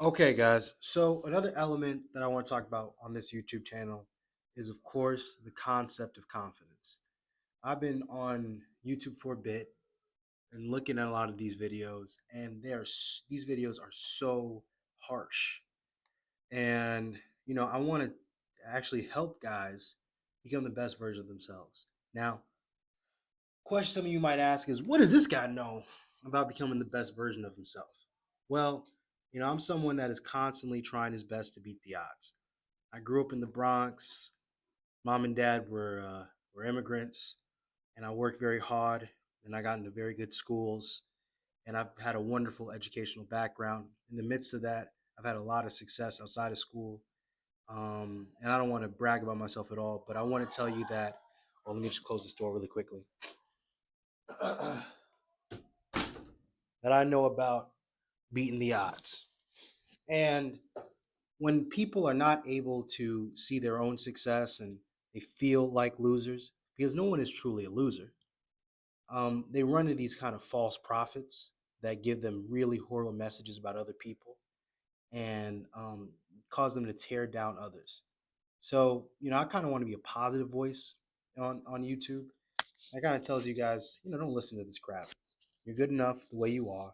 Okay, guys. So another element that I want to talk about on this YouTube channel is, of course, the concept of confidence. I've been on YouTube for a bit and looking at a lot of these videos, and these videos are so harsh. And I want to actually help guys become the best version of themselves. Now, question some of you might ask is, what does this guy know about becoming the best version of himself? Well, I'm someone that is constantly trying his best to beat the odds. I grew up in the Bronx. Mom and dad were immigrants, and I worked very hard, and I got into very good schools, and I've had a wonderful educational background. In the midst of that, I've had a lot of success outside of school, and I don't want to brag about myself at all, but I want to tell you that. Oh, let me just close this door really quickly. That I know about beating the odds. And when people are not able to see their own success and they feel like losers, because no one is truly a loser, they run into these kind of false prophets that give them really horrible messages about other people and cause them to tear down others. So, I kind of want to be a positive voice on YouTube. That kind of tells you guys, don't listen to this crap. You're good enough the way you are.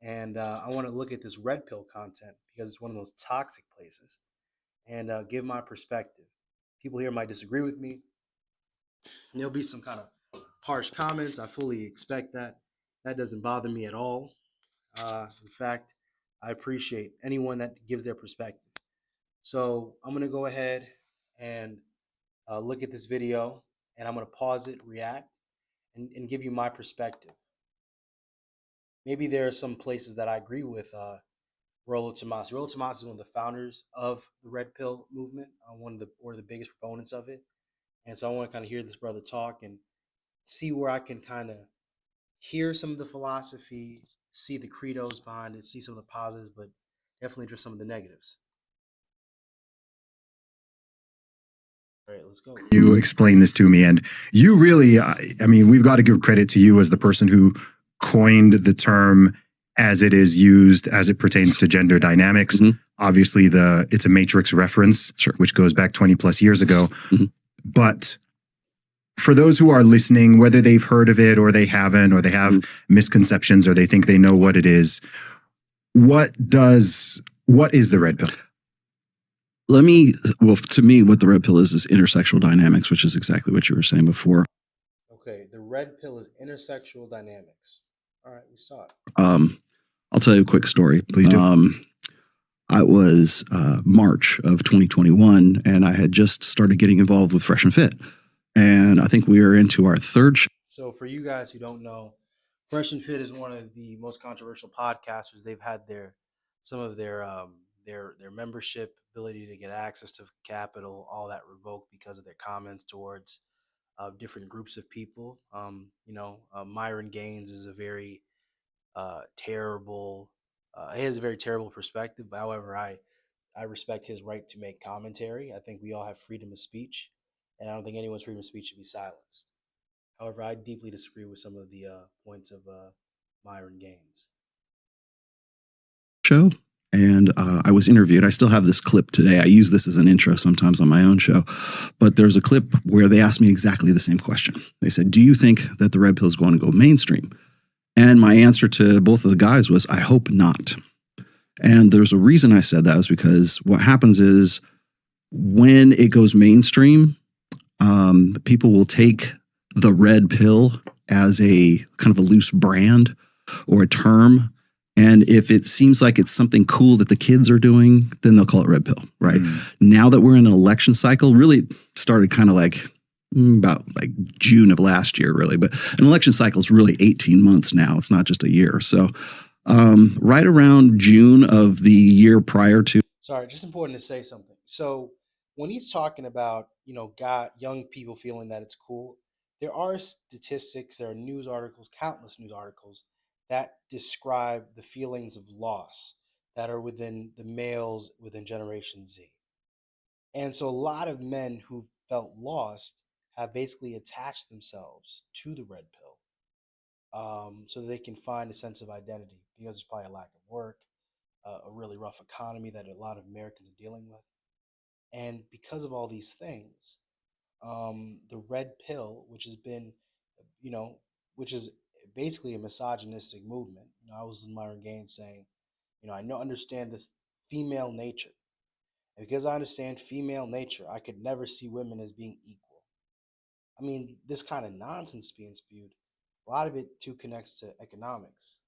And I want to look at this red pill content because it's one of those toxic places and give my perspective. People here might disagree with me. There'll be some kind of harsh comments. I fully expect that. That doesn't bother me at all. In fact, I appreciate anyone that gives their perspective. So I'm going to go ahead and look at this video, and I'm going to pause it, react, and give you my perspective. Maybe there are some places that I agree with Rollo Tomas. Rollo Tomas is one of the founders of the Red Pill movement, one of the biggest proponents of it. And so I want to kind of hear this brother talk and see where I can kind of hear some of the philosophy, see the credos behind it, see some of the positives, but definitely just some of the negatives. All right, let's go. You explain this to me, and you really, I mean, we've got to give credit to you as the person who coined the term as it is used as it pertains to gender dynamics. Mm-hmm. Obviously, it's a Matrix reference, sure, which goes back 20 plus years ago. Mm-hmm. But for those who are listening, whether they've heard of it or they haven't, or they have misconceptions or they think they know what it is, what is the red pill? To me, what the red pill is intersexual dynamics, which is exactly what you were saying before. Okay, the red pill is intersexual dynamics. All right, we saw it. I'll tell you a quick story. Please do. I was March of 2021, and I had just started getting involved with Fresh and Fit. And I think we were into our third show. So for you guys who don't know, Fresh and Fit is one of the most controversial podcasters. They've had some of their membership ability to get access to capital, all that revoked because of their comments towards different groups of people. Myron Gaines is a very terrible. He has a very terrible perspective. However, I respect his right to make commentary. I think we all have freedom of speech, and I don't think anyone's freedom of speech should be silenced. However, I deeply disagree with some of the points of Myron Gaines. Show. And I was interviewed. I still have this clip today. I use this as an intro sometimes on my own show. But there's a clip where they asked me exactly the same question. They said, do you think that the red pill is going to go mainstream? And my answer to both of the guys was, I hope not. And there's a reason I said that was because what happens is when it goes mainstream, people will take the red pill as a kind of a loose brand or a term. And if it seems like it's something cool that the kids are doing, then they'll call it red pill, right? Now that we're in an election cycle, really started kind of like about like June of last year, really. But an election cycle is really 18 months now. It's not just a year. So right around June of the year prior to. Sorry, just important to say something. So when he's talking about, young people feeling that it's cool, there are statistics, there are news articles, countless news articles that describe the feelings of loss that are within the males within Generation Z. And so a lot of men who felt lost have basically attached themselves to the red pill so that they can find a sense of identity because there's probably a lack of work, a really rough economy that a lot of Americans are dealing with. And because of all these things, the red pill, which has been, you know, which is basically a misogynistic movement. I was in Myron Gaines saying, I know understand this female nature. And because I understand female nature, I could never see women as being equal. I mean, this kind of nonsense being spewed, a lot of it too connects to economics.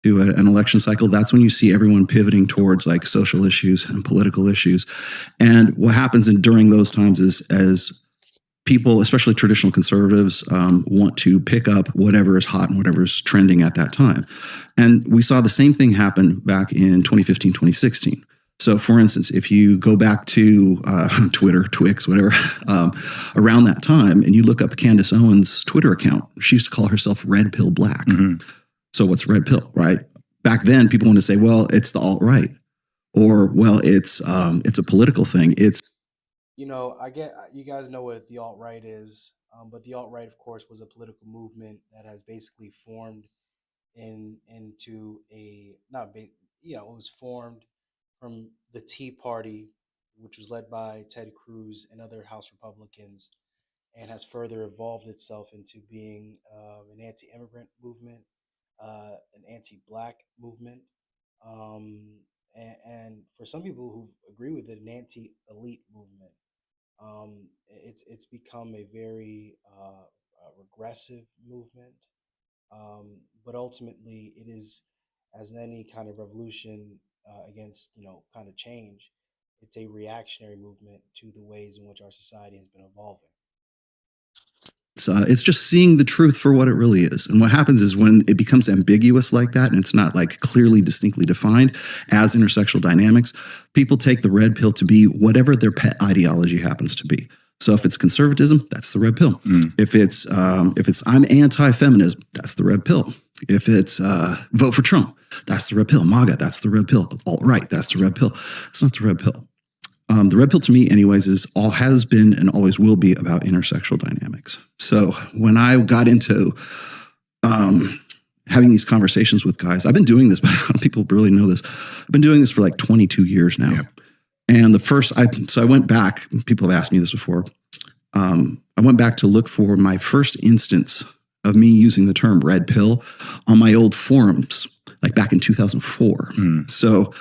To an election cycle, that's when you see everyone pivoting towards like social issues and political issues. And what happens during those times is, as people, especially traditional conservatives, want to pick up whatever is hot and whatever is trending at that time. And we saw the same thing happen back in 2015, 2016. So, for instance, if you go back to Twitter, Twix, whatever, around that time, and you look up Candace Owens' Twitter account, she used to call herself Red Pill Black. Mm-hmm. So what's red pill, right? Back then, people want to say, well, it's the alt-right, or, well, it's a political thing. It's, I get, you guys know what the alt-right is, but the alt-right, of course, was a political movement that has basically formed into a, not big, it was formed from the Tea Party, which was led by Ted Cruz and other House Republicans, and has further evolved itself into being an anti-immigrant movement, an anti-black movement, and for some people who agree with it, an anti-elite movement. It's become a very regressive movement, but ultimately it is, as in any kind of revolution against kind of change, it's a reactionary movement to the ways in which our society has been evolving. It's just seeing the truth for what it really is. And what happens is when it becomes ambiguous like that, and it's not like clearly, distinctly defined as intersexual dynamics, people take the red pill to be whatever their pet ideology happens to be. So if it's conservatism, that's the red pill. If it's I'm anti-feminism, that's the red pill. If it's vote for Trump, that's the red pill. MAGA, that's the red pill. Alt-right, that's the red pill. It's not the red pill. The red pill to me, anyways, has been and always will be about intersexual dynamics. So when I got into having these conversations with guys, I've been doing this, but people really know this. I've been doing this for like 22 years now. Yeah. And I went back, people have asked me this before. I went back to look for my first instance of me using the term red pill on my old forums, like back in 2004. So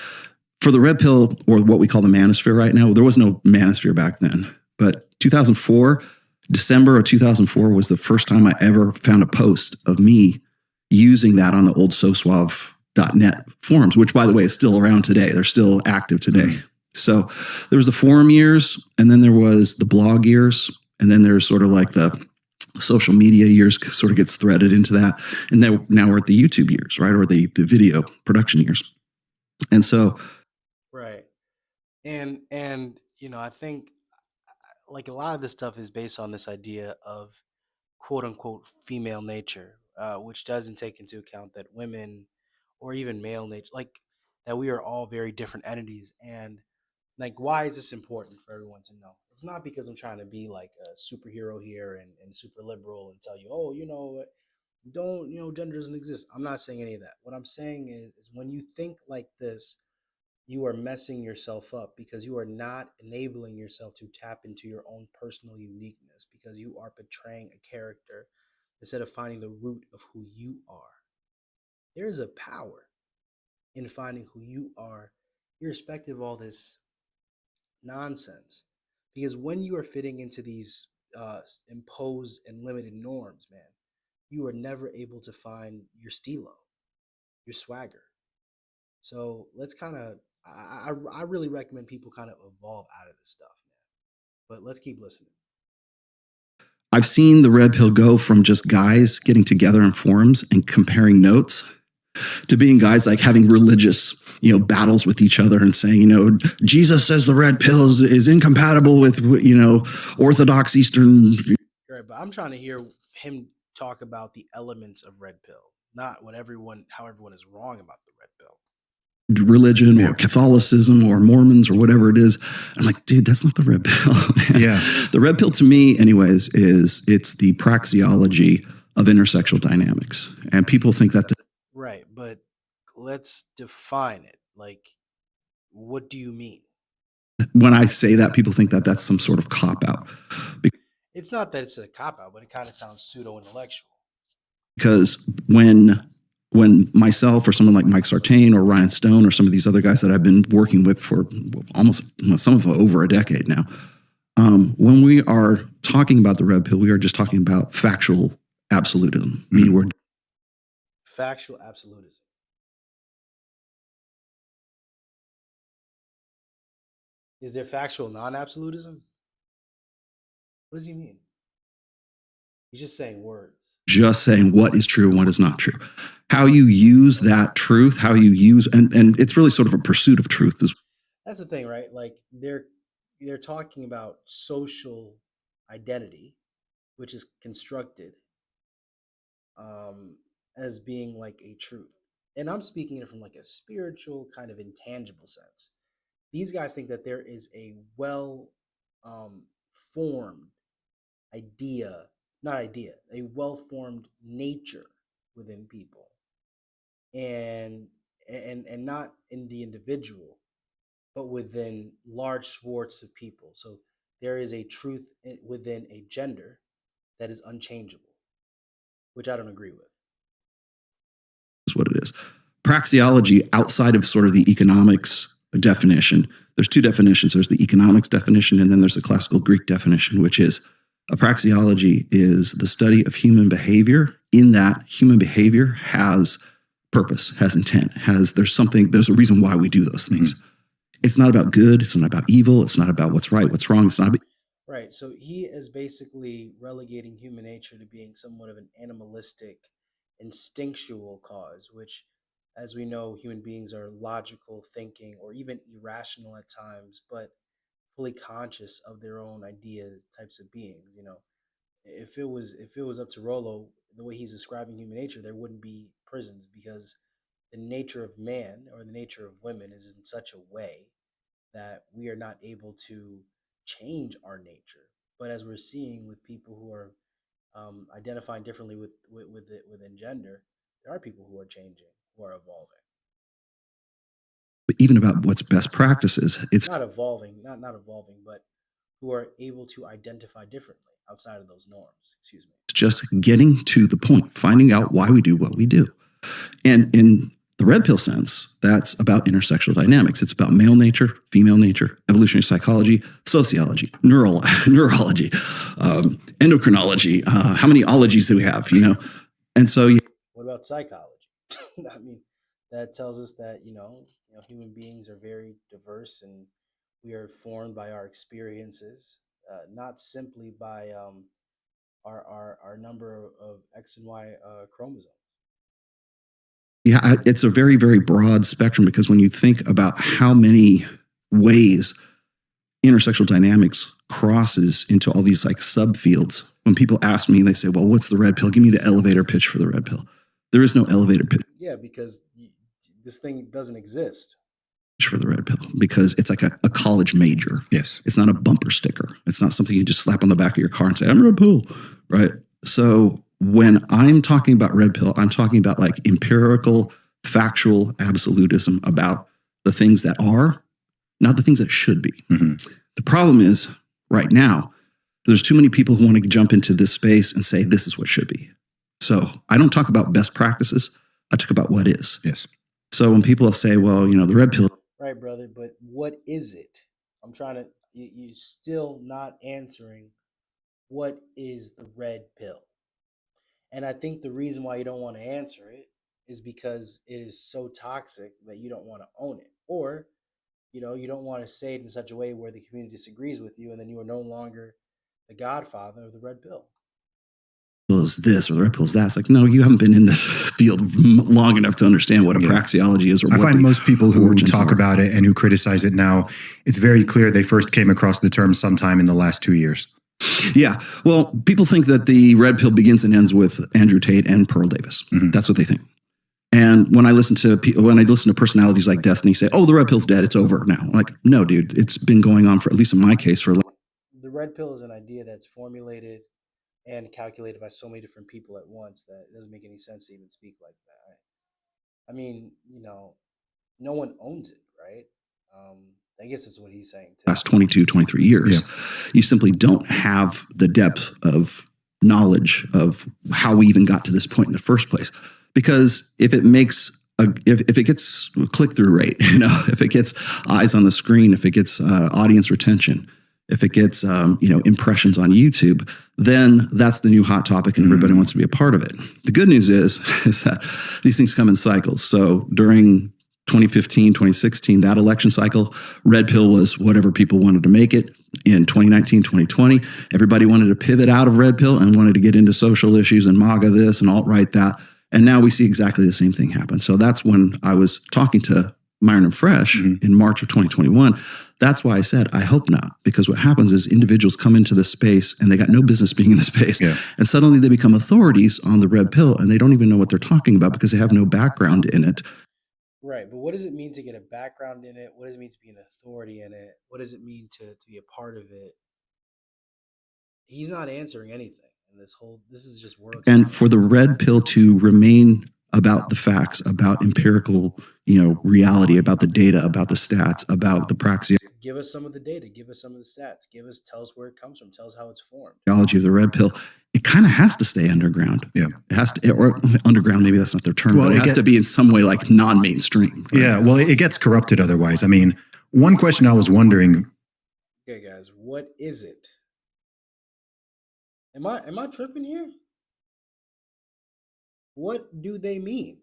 for the red pill, or what we call the manosphere right now, there was no manosphere back then. But December of 2004 was the first time I ever found a post of me using that on the old SoSuave.net forums, which, by the way, is still around today. They're still active today. So there was the forum years, and then there was the blog years, and then there's sort of like the social media years sort of gets threaded into that. And then now we're at the YouTube years, right? Or the video production years. And so... Right. And I think like a lot of this stuff is based on this idea of quote unquote female nature, which doesn't take into account that women or even male nature, like that we are all very different entities. And like, why is this important for everyone to know? It's not because I'm trying to be like a superhero here and super liberal and tell you, oh, gender doesn't exist. I'm not saying any of that. What I'm saying is when you think like this, you are messing yourself up because you are not enabling yourself to tap into your own personal uniqueness, because you are portraying a character instead of finding the root of who you are. There is a power in finding who you are, irrespective of all this nonsense. Because when you are fitting into these imposed and limited norms, man, you are never able to find your stilo, your swagger. So let's kind of, I really recommend people kind of evolve out of this stuff, man. But let's keep listening. I've seen the red pill go from just guys getting together in forums and comparing notes to being guys like having religious, battles with each other and saying, Jesus says the red pill is incompatible with, Orthodox Eastern. Right, but I'm trying to hear him talk about the elements of red pill, not how everyone is wrong about the red pill. Religion or Catholicism or Mormons or whatever it is. I'm like, dude, that's not the red pill. Yeah. The red pill to me, anyways, it's the praxeology of intersexual dynamics. And people think that. Right. But let's define it. Like, what do you mean? When I say that, people think that that's some sort of cop out. It's not that it's a cop out, but it kind of sounds pseudo intellectual. Because when myself or someone like Mike Sartain or Ryan Stone or some of these other guys that I've been working with for almost some of them over a decade now, when we are talking about the red pill, we are just talking about factual absolutism. Meaning we're Factual absolutism. Is there factual non-absolutism? What does he mean? He's just saying words. just saying what is true and what is not true. How you use that truth, how you use, and it's really sort of a pursuit of truth. That's the thing, right? Like they're talking about social identity, which is constructed as being like a truth. And I'm speaking it from like a spiritual kind of intangible sense. These guys think that there is a well formed idea, not idea, a well formed nature within people, and and not in the individual, but within large swaths of people. So there is a truth within a gender that is unchangeable, which I don't agree with. Is what it is. Praxeology, outside of sort of the economics definition, there's two definitions. There's the economics definition, and then there's the classical Greek definition, which is a praxeology is the study of human behavior. In that, human behavior has purpose, has intent, there's a reason why we do those things. Mm-hmm. It's not about good. It's not about evil. It's not about what's right, what's wrong. It's not about... Right. So he is basically relegating human nature to being somewhat of an animalistic, instinctual cause, which, as we know, human beings are logical thinking or even irrational at times, but fully conscious of their own ideas, types of beings. You know, if it was up to Rollo, the way he's describing human nature, there wouldn't be prisons, because the nature of man or the nature of women is in such a way that we are not able to change our nature. But as we're seeing with people who are identifying differently with it within gender, there are people who are changing, who are evolving. But even about what's best practices, it's not evolving, not evolving, but who are able to identify differently outside of those norms. Excuse me. It's just getting to the point, finding out why we do what we do. And in the red pill sense, that's about intersexual dynamics. It's about male nature, female nature, evolutionary psychology, sociology, neurology, endocrinology. How many ologies do we have? You know, and so what about psychology? I mean, that tells us that human beings are very diverse, and we are formed by our experiences, not simply by our number of X and Y chromosomes. Yeah, it's a very, very broad spectrum, because when you think about how many ways intersexual dynamics crosses into all these like subfields, when people ask me, they say, well, what's the red pill? Give me the elevator pitch for the red pill. There is no elevator pitch. Yeah, because this thing doesn't exist. For the red pill, because it's like a college major. Yes. It's not a bumper sticker. It's not something you just slap on the back of your car and say, I'm red pill, right? So when I'm talking about red pill, I'm talking about like empirical, factual absolutism about the things that are, not the things that should be. Mm-hmm. The problem is right now, there's too many people who want to jump into this space and say, this is what should be. So I don't talk about best practices. I talk about what is. Yes. So when people say, well, the red pill. Right, brother. But what is it? I'm trying to, you're still not answering what is the red pill. And I think the reason why you don't want to answer it is because it is so toxic that you don't want to own it. Or, you don't want to say it in such a way where the community disagrees with you, and then you are no longer the godfather of the red pill. Is this or the red pill is that? It's like, no, you haven't been in this field long enough to understand what a praxeology is. Or I what find most people who talk are. about it and who criticize it now, it's very clear they first came across the term sometime in the last 2 years. Yeah. Well, people think that the red pill begins and ends with Andrew Tate and Pearl Davis. Mm-hmm. That's what they think. And when I listen to personalities like Destiny say, oh, the red pill's dead, it's over now. I'm like, no, dude, it's been going on for, at least in my case, for the red pill is an idea that's formulated and calculated by so many different people at once that it doesn't make any sense to even speak like that. I mean, no one owns it, right? I guess that's what he's saying too. Last 22, 23 years, you simply don't have the depth of knowledge of how we even got to this point in the first place. Because if it makes if it gets click-through rate, if it gets eyes on the screen, if it gets audience retention, if it gets impressions on YouTube, then that's the new hot topic and everybody wants to be a part of it. The good news is that these things come in cycles. So during 2015, 2016, that election cycle, red pill was whatever people wanted to make it. In 2019, 2020, everybody wanted to pivot out of red pill and wanted to get into social issues and MAGA this and alt-right that. And now we see exactly the same thing happen. So that's when I was talking to Myron and Fresh in March of 2021. That's why I said, I hope not. Because what happens is individuals come into this space and they got no business being in the space. Yeah. And suddenly they become authorities on the red pill and they don't even know what they're talking about because they have no background in it. Right. But what does it mean to get a background in it? What does it mean to be an authority in it? What does it mean to be a part of it? He's not answering anything. And this is just world. And for the red pill to remain about the facts, about empirical, reality, about the data, about the stats, about the praxis. Give us some of the data. Give us some of the stats. Tell us where it comes from. Tell us how it's formed. Theology of the red pill. It kind of has to stay underground. Yeah, it has to, or underground. Maybe that's not their term. Well, but it has to be in some way like non-mainstream. Right? Yeah. Well, it gets corrupted otherwise. I mean, one question I was wondering. Okay, guys, what is it? Am I tripping here? What do they mean?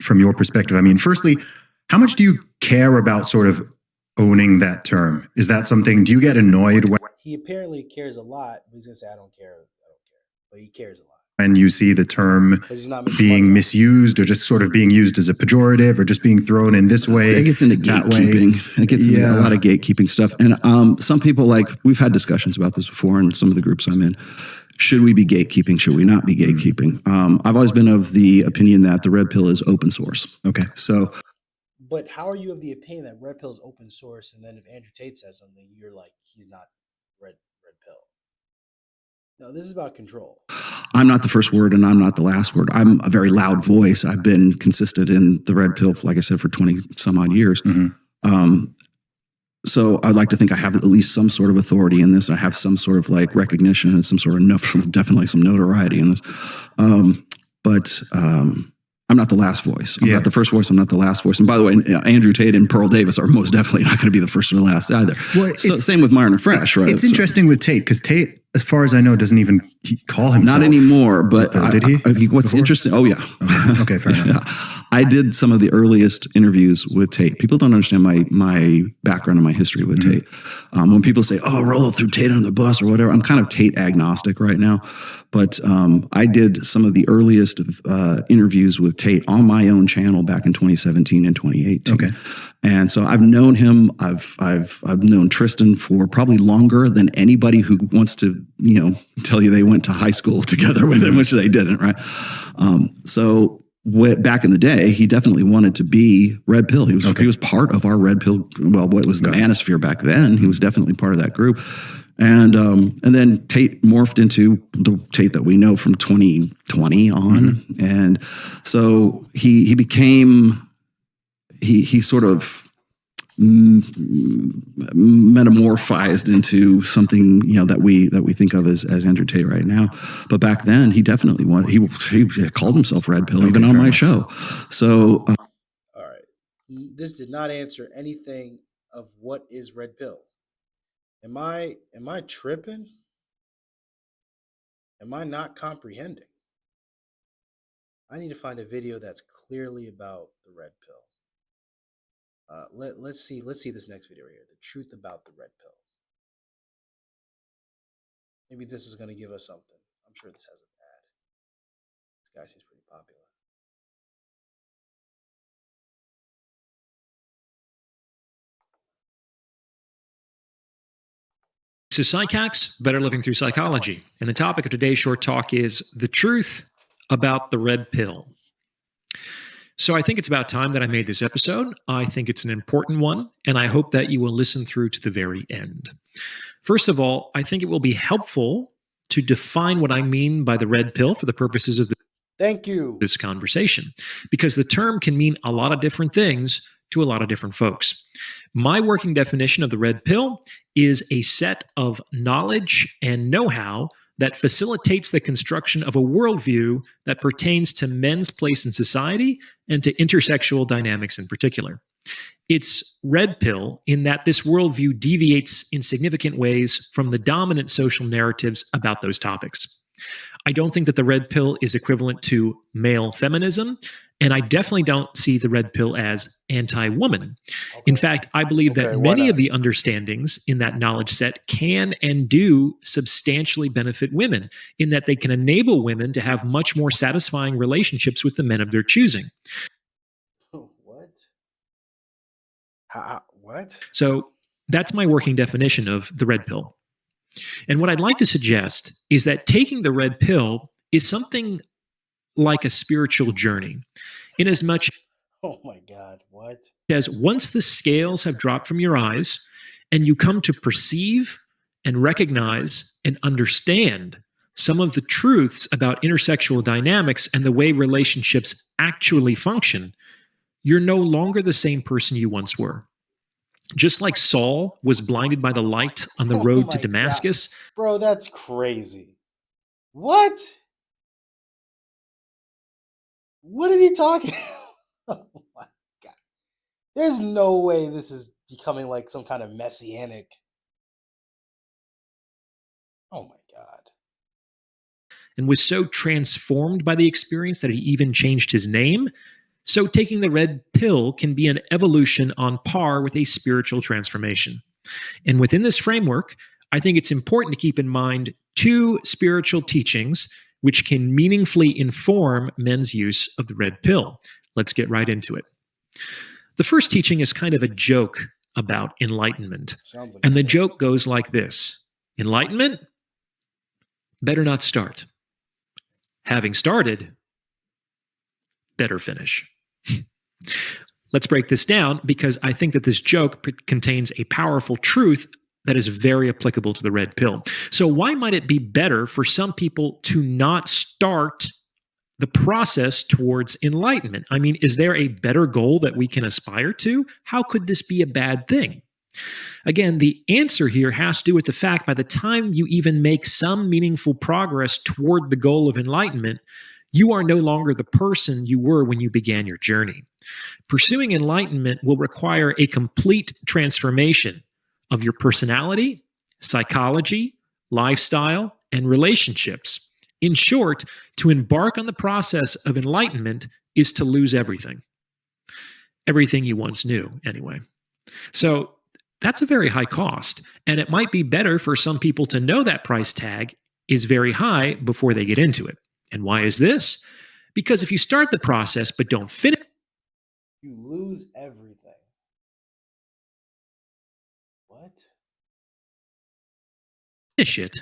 From your perspective, I mean, firstly, how much do you care about sort of owning that term? Is that something, do you get annoyed when he apparently cares a lot, but he's gonna say I don't care, but he cares a lot. And you see the term being misused or just sort of being used as a pejorative or just being thrown in this way. It gets into gatekeeping. It gets into a lot of gatekeeping stuff. And some people, we've had discussions about this before in some of the groups I'm in. Should we be gatekeeping? Should we not be gatekeeping? I've always been of the opinion that the red pill is open source. Okay. So. But how are you of the opinion that red pill is open source? And then if Andrew Tate says something, you're like, he's not red pill. No, this is about control. I'm not the first word and I'm not the last word. I'm a very loud voice. I've been consistent in the red pill, like I said, for 20 some odd years. So I'd like to think I have at least some sort of authority in this. I have some sort of recognition and some sort of definitely some notoriety in this. But I'm not the last voice. I'm not the first voice. I'm not the last voice. And by the way, Andrew Tate and Pearl Davis are most definitely not going to be the first or the last either. Well, so same with Myron and Fresh, right? It's interesting with Tate because Tate, as far as I know, doesn't even call himself. Not anymore, but did he? What's interesting? Oh yeah. Okay, fair enough. Yeah. I did some of the earliest interviews with Tate. People don't understand my background and my history with Tate. When people say, "Oh, roll through Tate on the bus" or whatever, I'm kind of Tate agnostic right now. But I did some of the earliest interviews with Tate on my own channel back in 2017 and 2018. Okay. And so I've known him. I've known Tristan for probably longer than anybody who wants to tell you they went to high school together with him, which they didn't, right? So back in the day, he definitely wanted to be red pill. He was part of our red pill. Well, what was the manosphere back then? He was definitely part of that group. And then Tate morphed into the Tate that we know from 2020 on. And so he became, he sort of metamorphized into something that we think of as Andrew Tate right now. But back then he definitely he called himself red pill even on my show. So all right, this did not answer anything of what is red pill. Am I tripping? Am I not comprehending? I need to find a video that's clearly about the red pill. Let's see this next video right here. The truth about the red pill. Maybe this is going to give us something. I'm sure this has an ad. This guy seems pretty popular. This is PsychHacks, Better Living Through Psychology. And the topic of today's short talk is the truth about the red pill. So I think it's about time that I made this episode. I think it's an important one, and I hope that you will listen through to the very end. First of all, I think it will be helpful to define what I mean by the red pill for the purposes of Thank you. this conversation, because the term can mean a lot of different things to a lot of different folks. My working definition of the red pill is a set of knowledge and know-how that facilitates the construction of a worldview that pertains to men's place in society and to intersexual dynamics in particular. It's red pill in that this worldview deviates in significant ways from the dominant social narratives about those topics. I don't think that the red pill is equivalent to male feminism, and I definitely don't see the red pill as anti-woman. Okay. In fact, I believe that Okay, why many not? of the understandings in that knowledge set can and do substantially benefit women, in that they can enable women to have much more satisfying relationships with the men of their choosing. What? What? So that's my working definition of the red pill. And what I'd like to suggest is that taking the red pill is something like a spiritual journey, in as much Oh my God, what? as once the scales have dropped from your eyes and you come to perceive and recognize and understand some of the truths about intersexual dynamics and the way relationships actually function, you're no longer the same person you once were. Just like Saul was blinded by the light on the Oh road my to Damascus, Bro, that's crazy. What? What is he talking about? Oh my God. There's no way this is becoming like some kind of messianic. Oh my God. and was so transformed by the experience that he even changed his name. So taking the red pill can be an evolution on par with a spiritual transformation. And within this framework, I think it's important to keep in mind two spiritual teachings which can meaningfully inform men's use of the red pill. Let's get right into it. The first teaching is kind of a joke about enlightenment. Sounds like And a the joke. joke goes like this: enlightenment? Better not start. Having started, better finish. Let's break this down, because I think that this joke contains a powerful truth that is very applicable to the red pill. So why might it be better for some people to not start the process towards enlightenment? I mean, is there a better goal that we can aspire to? How could this be a bad thing? Again, the answer here has to do with the fact by the time you even make some meaningful progress toward the goal of enlightenment, you are no longer the person you were when you began your journey. Pursuing enlightenment will require a complete transformation of your personality, psychology, lifestyle, and relationships. In short, to embark on the process of enlightenment is to lose everything. Everything you once knew, anyway. So that's a very high cost, and it might be better for some people to know that price tag is very high before they get into it. And why is this? Because if you start the process but don't finish, You lose everything. What? it,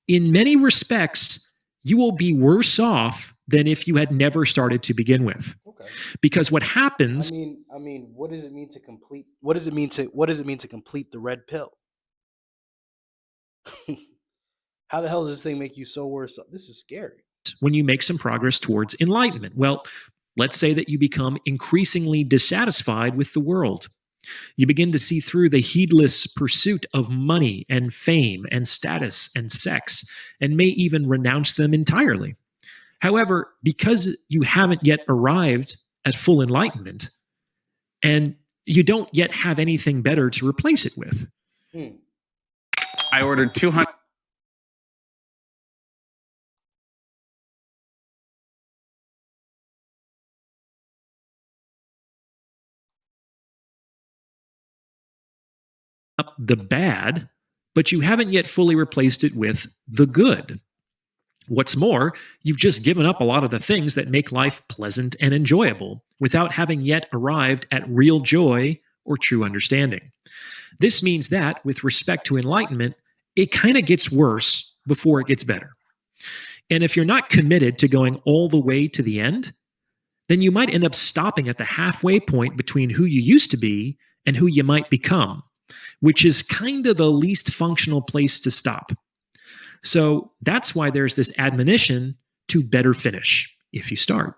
in many respects, you will be worse off than if you had never started to begin with. Okay. Because what happens, I mean, what does it mean to complete? What does it mean to complete the red pill? How the hell does this thing make you so worse? This is scary. when you make some progress towards enlightenment? Well, let's say that you become increasingly dissatisfied with the world. You begin to see through the heedless pursuit of money and fame and status and sex, and may even renounce them entirely. However, because you haven't yet arrived at full enlightenment, and you don't yet have anything better to replace it with. I ordered 200. Up the bad, but you haven't yet fully replaced it with the good. What's more, you've just given up a lot of the things that make life pleasant and enjoyable without having yet arrived at real joy or true understanding. This means that, with respect to enlightenment, it kind of gets worse before it gets better. And if you're not committed to going all the way to the end, then you might end up stopping at the halfway point between who you used to be and who you might become, which is kind of the least functional place to stop. So that's why there's this admonition to better finish. if you start.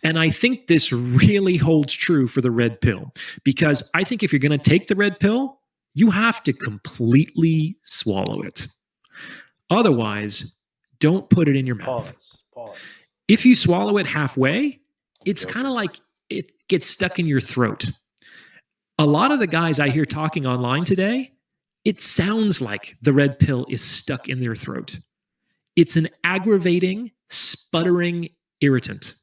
And I think this really holds true for the red pill, because I think if you're going to take the red pill, you have to completely swallow it. Otherwise, don't put it in your mouth. Pause. If you swallow it halfway, it's kind of like it gets stuck in your throat. A lot of the guys I hear talking online today, it sounds like the red pill is stuck in their throat. It's an aggravating, sputtering irritant.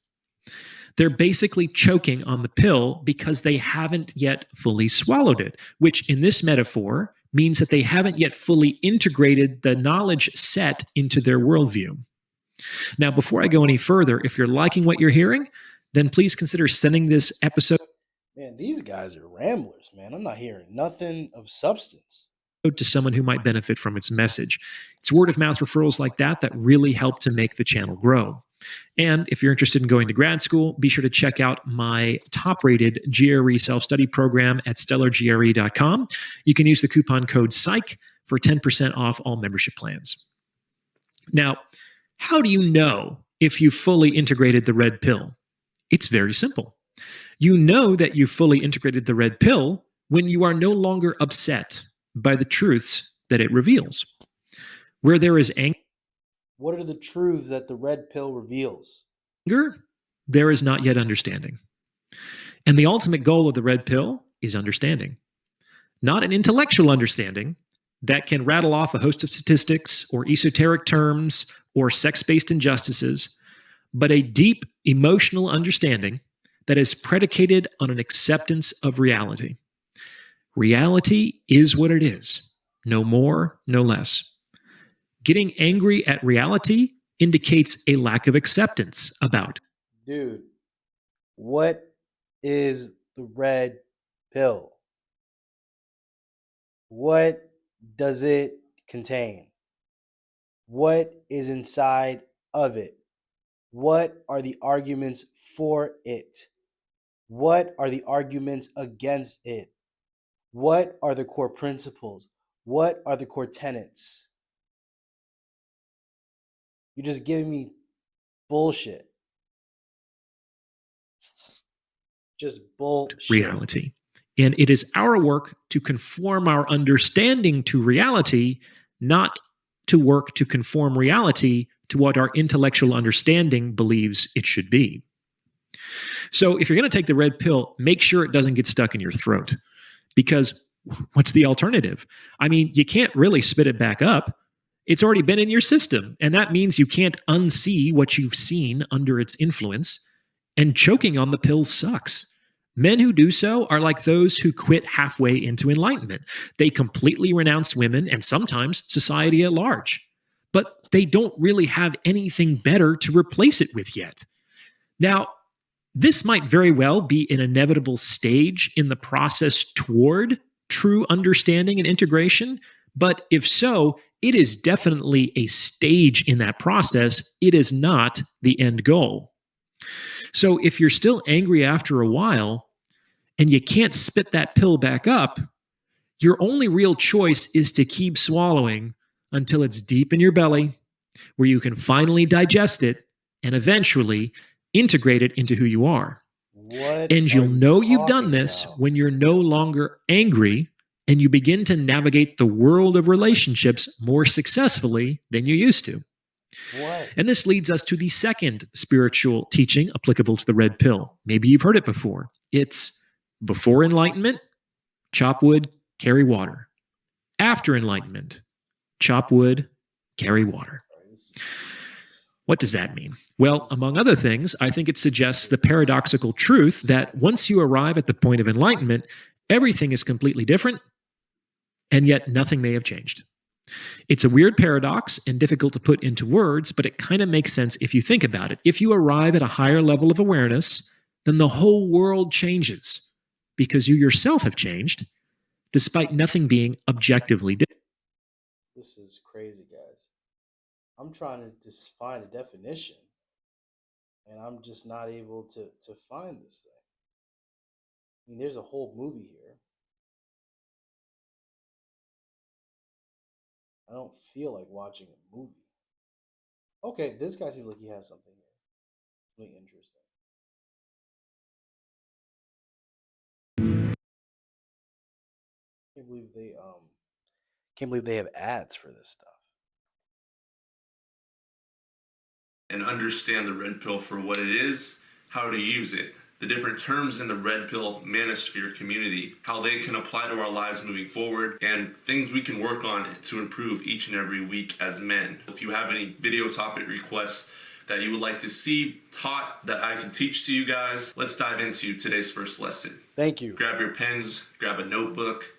They're basically choking on the pill because they haven't yet fully swallowed it, which in this metaphor means that they haven't yet fully integrated the knowledge set into their worldview. Now, before I go any further, if you're liking what you're hearing, then please consider sending this episode Man, these guys are ramblers, man. I'm not hearing nothing of substance. to someone who might benefit from its message. It's word of mouth referrals like that that really help to make the channel grow. And if you're interested in going to grad school, be sure to check out my top-rated GRE self-study program at stellargre.com. You can use the coupon code PSYCH for 10% off all membership plans. Now, how do you know if you fully integrated the red pill? It's very simple. You know that you fully integrated the red pill when you are no longer upset by the truths that it reveals. Where there is What are the truths that the red pill reveals? anger, there is not yet understanding. And the ultimate goal of the red pill is understanding. Not an intellectual understanding that can rattle off a host of statistics or esoteric terms or sex-based injustices, but a deep emotional understanding that is predicated on an acceptance of reality. Reality is what it is, no more, no less. Getting angry at reality indicates a lack of acceptance about. Dude, what is the red pill? What does it contain? What is inside of it? What are the arguments for it? What are the arguments against it? What are the core principles? What are the core tenets? You're just giving me bullshit. Just bullshit. Reality. And it is our work to conform our understanding to reality, not to work to conform reality to what our intellectual understanding believes it should be. So if you're going to take the red pill, make sure it doesn't get stuck in your throat. Because what's the alternative? I mean, you can't really spit it back up. It's already been in your system. And that means you can't unsee what you've seen under its influence. And choking on the pill sucks. Men who do so are like those who quit halfway into enlightenment. They completely renounce women and sometimes society at large. But they don't really have anything better to replace it with yet. Now, this might very well be an inevitable stage in the process toward true understanding and integration, but if so, it is definitely a stage in that process. It is not the end goal. So if you're still angry after a while and you can't spit that pill back up, your only real choice is to keep swallowing until it's deep in your belly, where you can finally digest it and eventually integrate it into who you are. And you'll know you've done this when you're no longer angry and you begin to navigate the world of relationships more successfully than you used to. What? And this leads us to the second spiritual teaching applicable to the red pill. Maybe you've heard it before. It's before enlightenment, chop wood, carry water. After enlightenment, chop wood, carry water. What does that mean? Well, among other things, I think it suggests the paradoxical truth that once you arrive at the point of enlightenment, everything is completely different, and yet nothing may have changed. It's a weird paradox and difficult to put into words, but it kind of makes sense if you think about it. If you arrive at a higher level of awareness, then the whole world changes because you yourself have changed, despite nothing being objectively different. This is crazy, guys. I'm trying to just find a definition, and I'm just not able to find this thing. I mean, there's a whole movie here. I don't feel like watching a movie. Okay, this guy seems like he has something here. Really interesting. Can't believe they have ads for this stuff. And understand the red pill for what it is, how to use it, the different terms in the red pill manosphere community, how they can apply to our lives moving forward, and things we can work on to improve each and every week as men. If you have any video topic requests that you would like to see taught that I can teach to you guys, let's dive into today's first lesson. Thank you. Grab your pens, grab a notebook,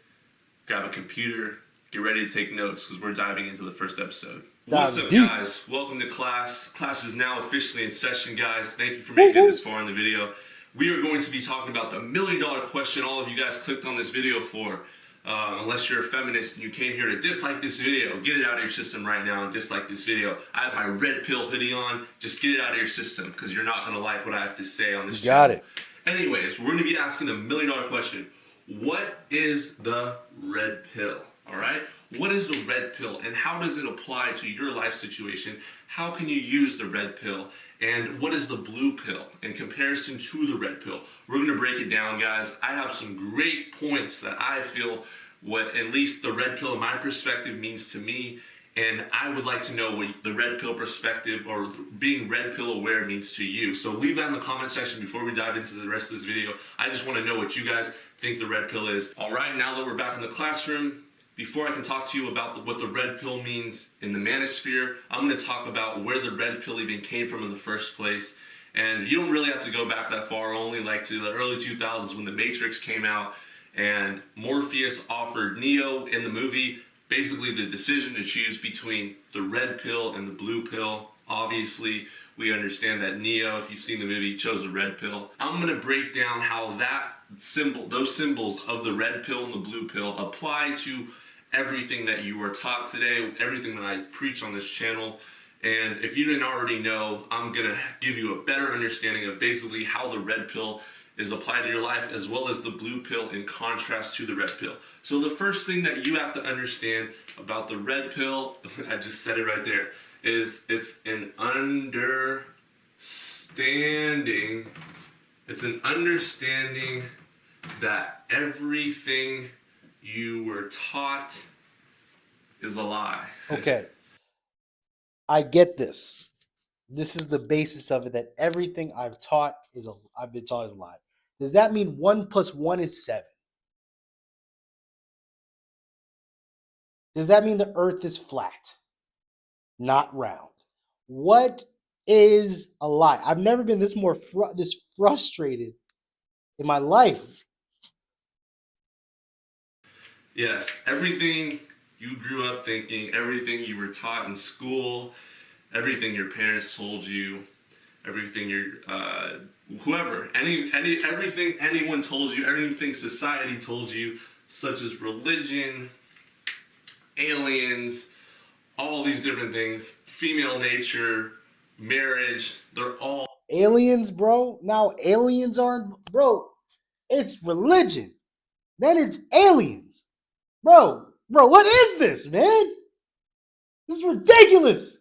grab a computer, get ready to take notes because we're diving into the first episode. What's up, deep. guys? Welcome to class. Class is now officially in session, guys. Thank you for making it this far in the video. We are going to be talking about the $1 million question all of you guys clicked on this video for. Unless you're a feminist and you came here to dislike this video, get it out of your system right now and dislike this video. I have my red pill hoodie on. Just get it out of your system because you're not going to like what I have to say on this channel. Got it. Anyways, we're going to be asking the $1 million question. What is the red pill? All right? What is the red pill and how does it apply to your life situation? How can you use the red pill? And what is the blue pill in comparison to the red pill? We're going to break it down, guys. I have some great points that I feel what at least the red pill in my perspective means to me. And I would like to know what the red pill perspective or being red pill aware means to you. So leave that in the comment section before we dive into the rest of this video. I just want to know what you guys think the red pill is. All right, now that we're back in the classroom, before I can talk to you about what the red pill means in the manosphere, I'm going to talk about where the red pill even came from in the first place. And you don't really have to go back that far, only like to the early 2000s when The Matrix came out and Morpheus offered Neo in the movie basically the decision to choose between the red pill and the blue pill. Obviously, we understand that Neo, if you've seen the movie, chose the red pill. I'm going to break down how those symbols of the red pill and the blue pill apply to everything that you were taught today, everything that I preach on this channel. And if you didn't already know, I'm going to give you a better understanding of basically how the red pill is applied to your life as well as the blue pill in contrast to the red pill. So the first thing that you have to understand about the red pill, I just said it right there, is it's an understanding that everything you were taught is a lie. Okay. I get this. This is the basis of it, that everything I've been taught is a lie. Does that mean 1 + 1 is 7? Does that mean the earth is flat, not round? What is a lie? I've never been this frustrated in my life. Yes, everything you grew up thinking, everything you were taught in school, everything your parents told you, everything everything anyone told you, everything society told you, such as religion, aliens, all these different things, female nature, marriage, they're all Aliens, bro. Now aliens aren't, bro. It's religion. Then it's aliens. Bro, what is this, man? This is ridiculous.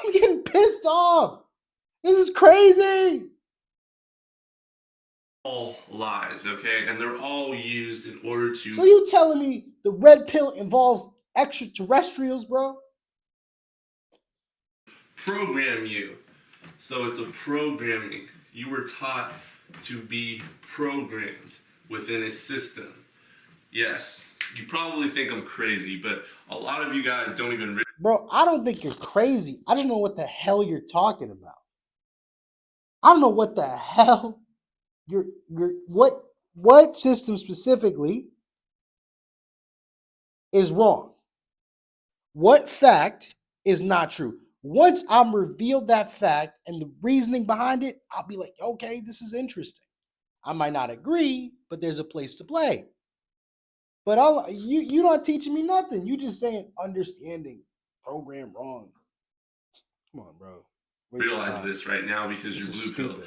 I'm getting pissed off. This is crazy. all lies, okay? And they're all used in order to So you telling me the red pill involves extraterrestrials, bro? program you. So it's a programming. You were taught to be programmed within a system. Yes, you probably think I'm crazy, but a lot of you guys don't even Bro, I don't think you're crazy. I don't know what the hell you're talking about. I don't know what the hell what system specifically is wrong. What fact is not true? Once I'm revealed that fact and the reasoning behind it, I'll be like, okay, this is interesting. I might not agree, but there's a place to play. But you're not teaching me nothing. You just saying understanding, program wrong. Come on, bro. realize this right now because you're blue pill.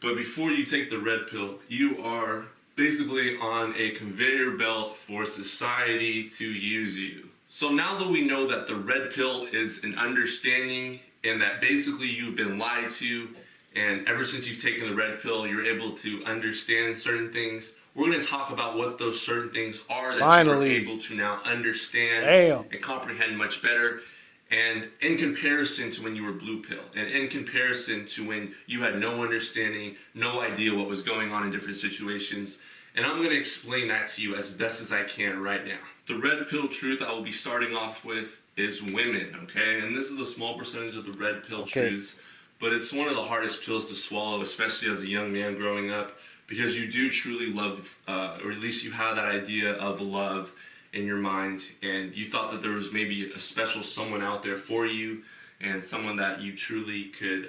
But before you take the red pill, you are basically on a conveyor belt for society to use you. So now that we know that the red pill is an understanding and that basically you've been lied to And ever since you've taken the red pill, you're able to understand certain things. We're going to talk about what those certain things are that Finally. you're able to now understand Damn. and comprehend much better. And in comparison to when you were blue pill, and in comparison to when you had no understanding, no idea what was going on in different situations. And I'm going to explain that to you as best as I can right now. The red pill truth I will be starting off with is women, okay? And this is a small percentage of the red pill truths, but it's one of the hardest pills to swallow, especially as a young man growing up, because you do truly love, or at least you have that idea of love in your mind, and you thought that there was maybe a special someone out there for you, and someone that you truly could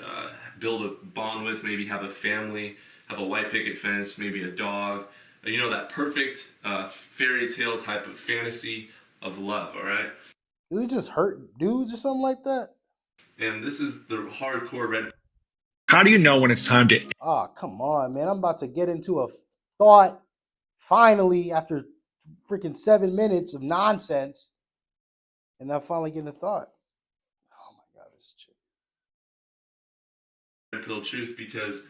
build a bond with, maybe have a family, have a white picket fence, maybe a dog, you know, that perfect fairy tale type of fantasy of love, all right? Does it just hurt dudes or something like that? And this is the hardcore red. How do you know when it's time to Oh, come on, man. I'm about to get into a thought finally after freaking 7 minutes of nonsense. And I'm finally getting a thought. Oh my God, this chick. Red pill truth, because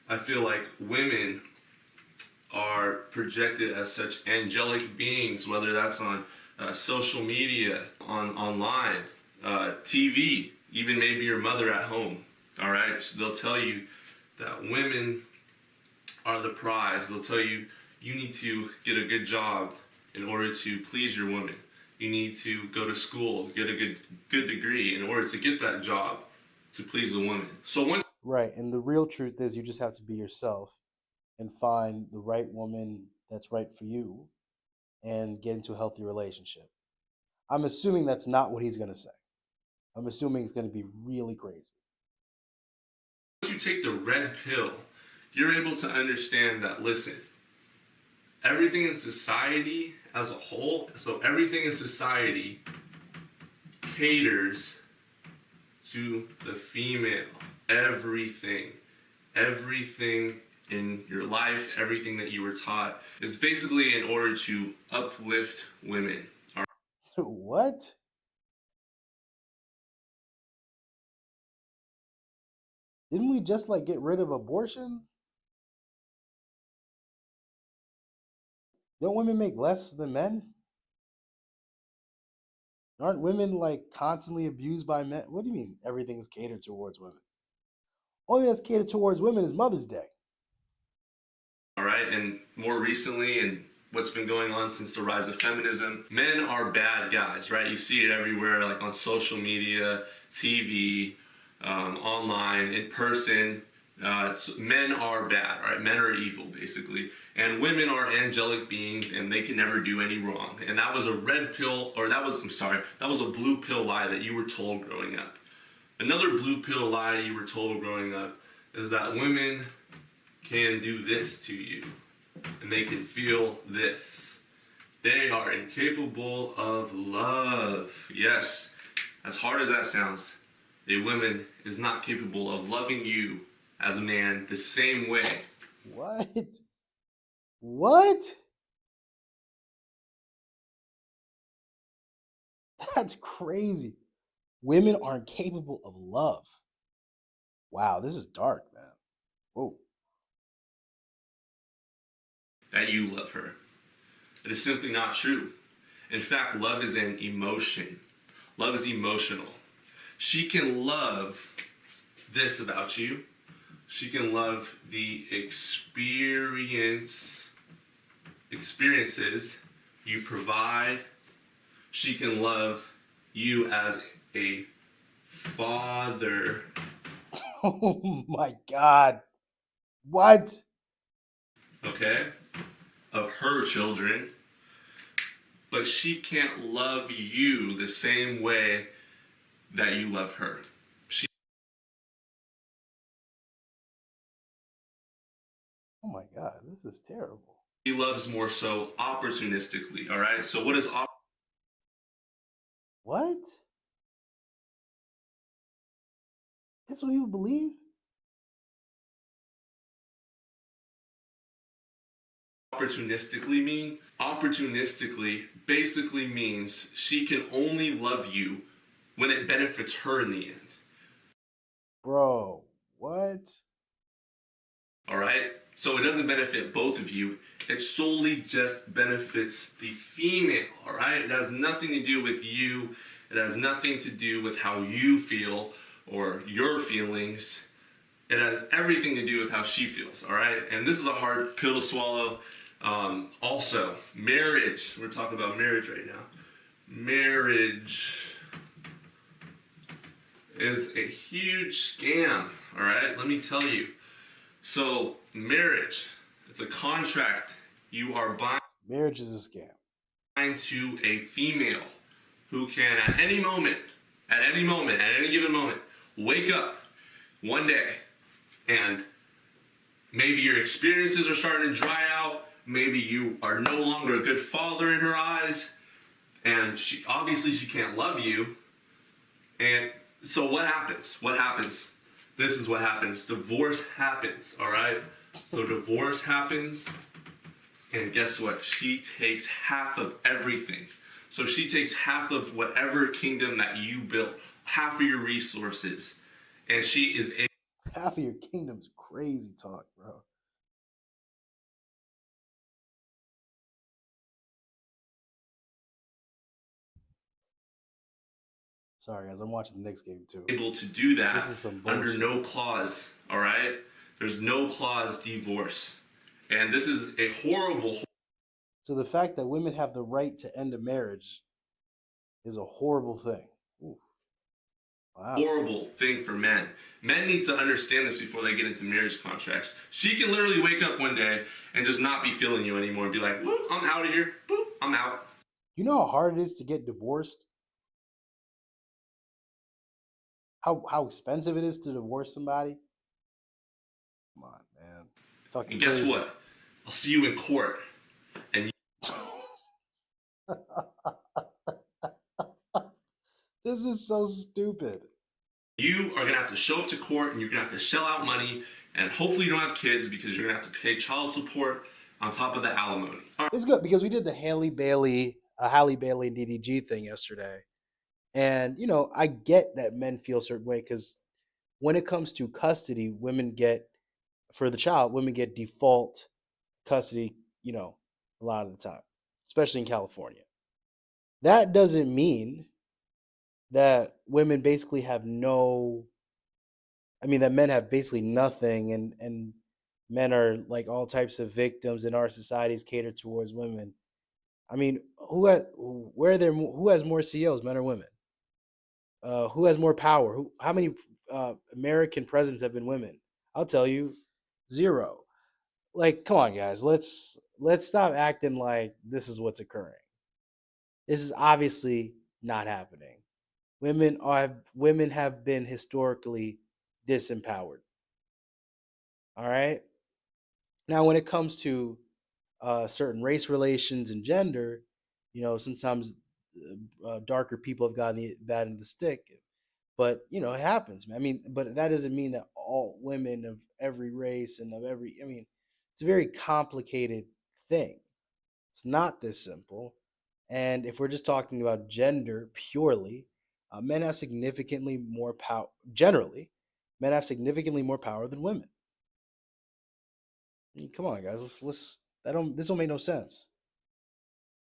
I feel like women are projected as such angelic beings, whether that's on social media, online, TV, even maybe your mother at home. All right, so they'll tell you that women are the prize. They'll tell you you need to get a good job in order to please your woman. You need to go to school, get a good degree in order to get that job to please a woman. So once Right. And the real truth is you just have to be yourself and find the right woman that's right for you and get into a healthy relationship. I'm assuming that's not what he's going to say. I'm assuming it's going to be really crazy. you take the red pill, you're able to understand that, listen, everything in society as a whole, so everything in society caters to the female. Everything in your life, everything that you were taught is basically in order to uplift women. What? Didn't we just like get rid of abortion? Don't women make less than men? Aren't women like constantly abused by men? What do you mean everything's catered towards women? Only that's catered towards women is Mother's Day. All right, and more recently, and what's been going on since the rise of feminism, men are bad guys, right? You see it everywhere, like on social media, TV, online, in person. Men are bad, right? Men are evil, basically. And women are angelic beings, and they can never do any wrong. And that was a red pill, or that was a blue pill lie that you were told growing up. Another blue pill lie you were told growing up is that women can do this to you, and they can feel this. They are incapable of love. Yes, as hard as that sounds, a woman is not capable of loving you as a man the same way. What? What? That's crazy. Women aren't capable of love. Wow, this is dark, man. Whoa. That you love her. It is simply not true. In fact, love is an emotion. Love is emotional. She can love this about you. She can love the experiences you provide. She can love you as a father. Oh my God. What? Okay? Of her children. But she can't love you the same way that you love her. Oh my God, this is terrible. She loves more so opportunistically, all right? So what is What? This what you believe? opportunistically mean? Opportunistically basically means she can only love you when it benefits her in the end. Bro, what? All right? So it doesn't benefit both of you. It solely just benefits the female, all right? It has nothing to do with you. It has nothing to do with how you feel or your feelings. It has everything to do with how she feels, all right? And this is a hard pill to swallow. Also, marriage. We're talking about marriage right now. Marriage is a huge scam, all right? Let me tell you. So, marriage, it's a contract you are buying Marriage is a scam. to a female who can at any moment, at any given moment, wake up one day and maybe your experiences are starting to dry out, maybe you are no longer a good father in her eyes, and she can't love you. And so what happens? This is what happens. Divorce happens, all right? So divorce happens, and guess what? She takes half of everything. So she takes half of whatever kingdom that you built, half of your resources, and she is Half of your kingdom's crazy talk, bro. Sorry, guys, I'm watching the Knicks game too. able to do that This is some under bullshit. no clause, all right? There's no clause divorce. And this is a horrible, So the fact that women have the right to end a marriage is a horrible thing. Ooh. Wow. horrible thing for men. Men need to understand this before they get into marriage contracts. She can literally wake up one day and just not be feeling you anymore and be like, whoop, I'm out of here. Boop, I'm out. You know how hard it is to get divorced? How expensive it is to divorce somebody? Come on, man. Talking And guess crazy. what? I'll see you in court. And This is so stupid. you are going to have to show up to court and you're going to have to shell out money. And hopefully you don't have kids because you're going to have to pay child support on top of the alimony. All right. It's good because we did the Halle Bailey and DDG thing yesterday. And, you know, I get that men feel a certain way because when it comes to custody, for the child, women get default custody, you know, a lot of the time, especially in California. That doesn't mean that women basically have no, I mean, that men have basically nothing and men are like all types of victims and our societies catered towards women. I mean, who has more CEOs, men or women? Who has more power? How many American presidents have been women? I'll tell you, zero. Like, come on, guys, let's stop acting like this is what's occurring. This is obviously not happening. Women have been historically disempowered. All right. Now, when it comes to certain race relations and gender, you know, sometimes darker people have gotten the bad end of the stick. But you know, it happens. I mean, but that doesn't mean that all women of every race and of every. I mean, it's a very complicated thing. It's not this simple. And if we're just talking about gender purely, men have significantly more power. Generally, men have significantly more power than women. I mean, come on, guys. Let's. This don't make no sense.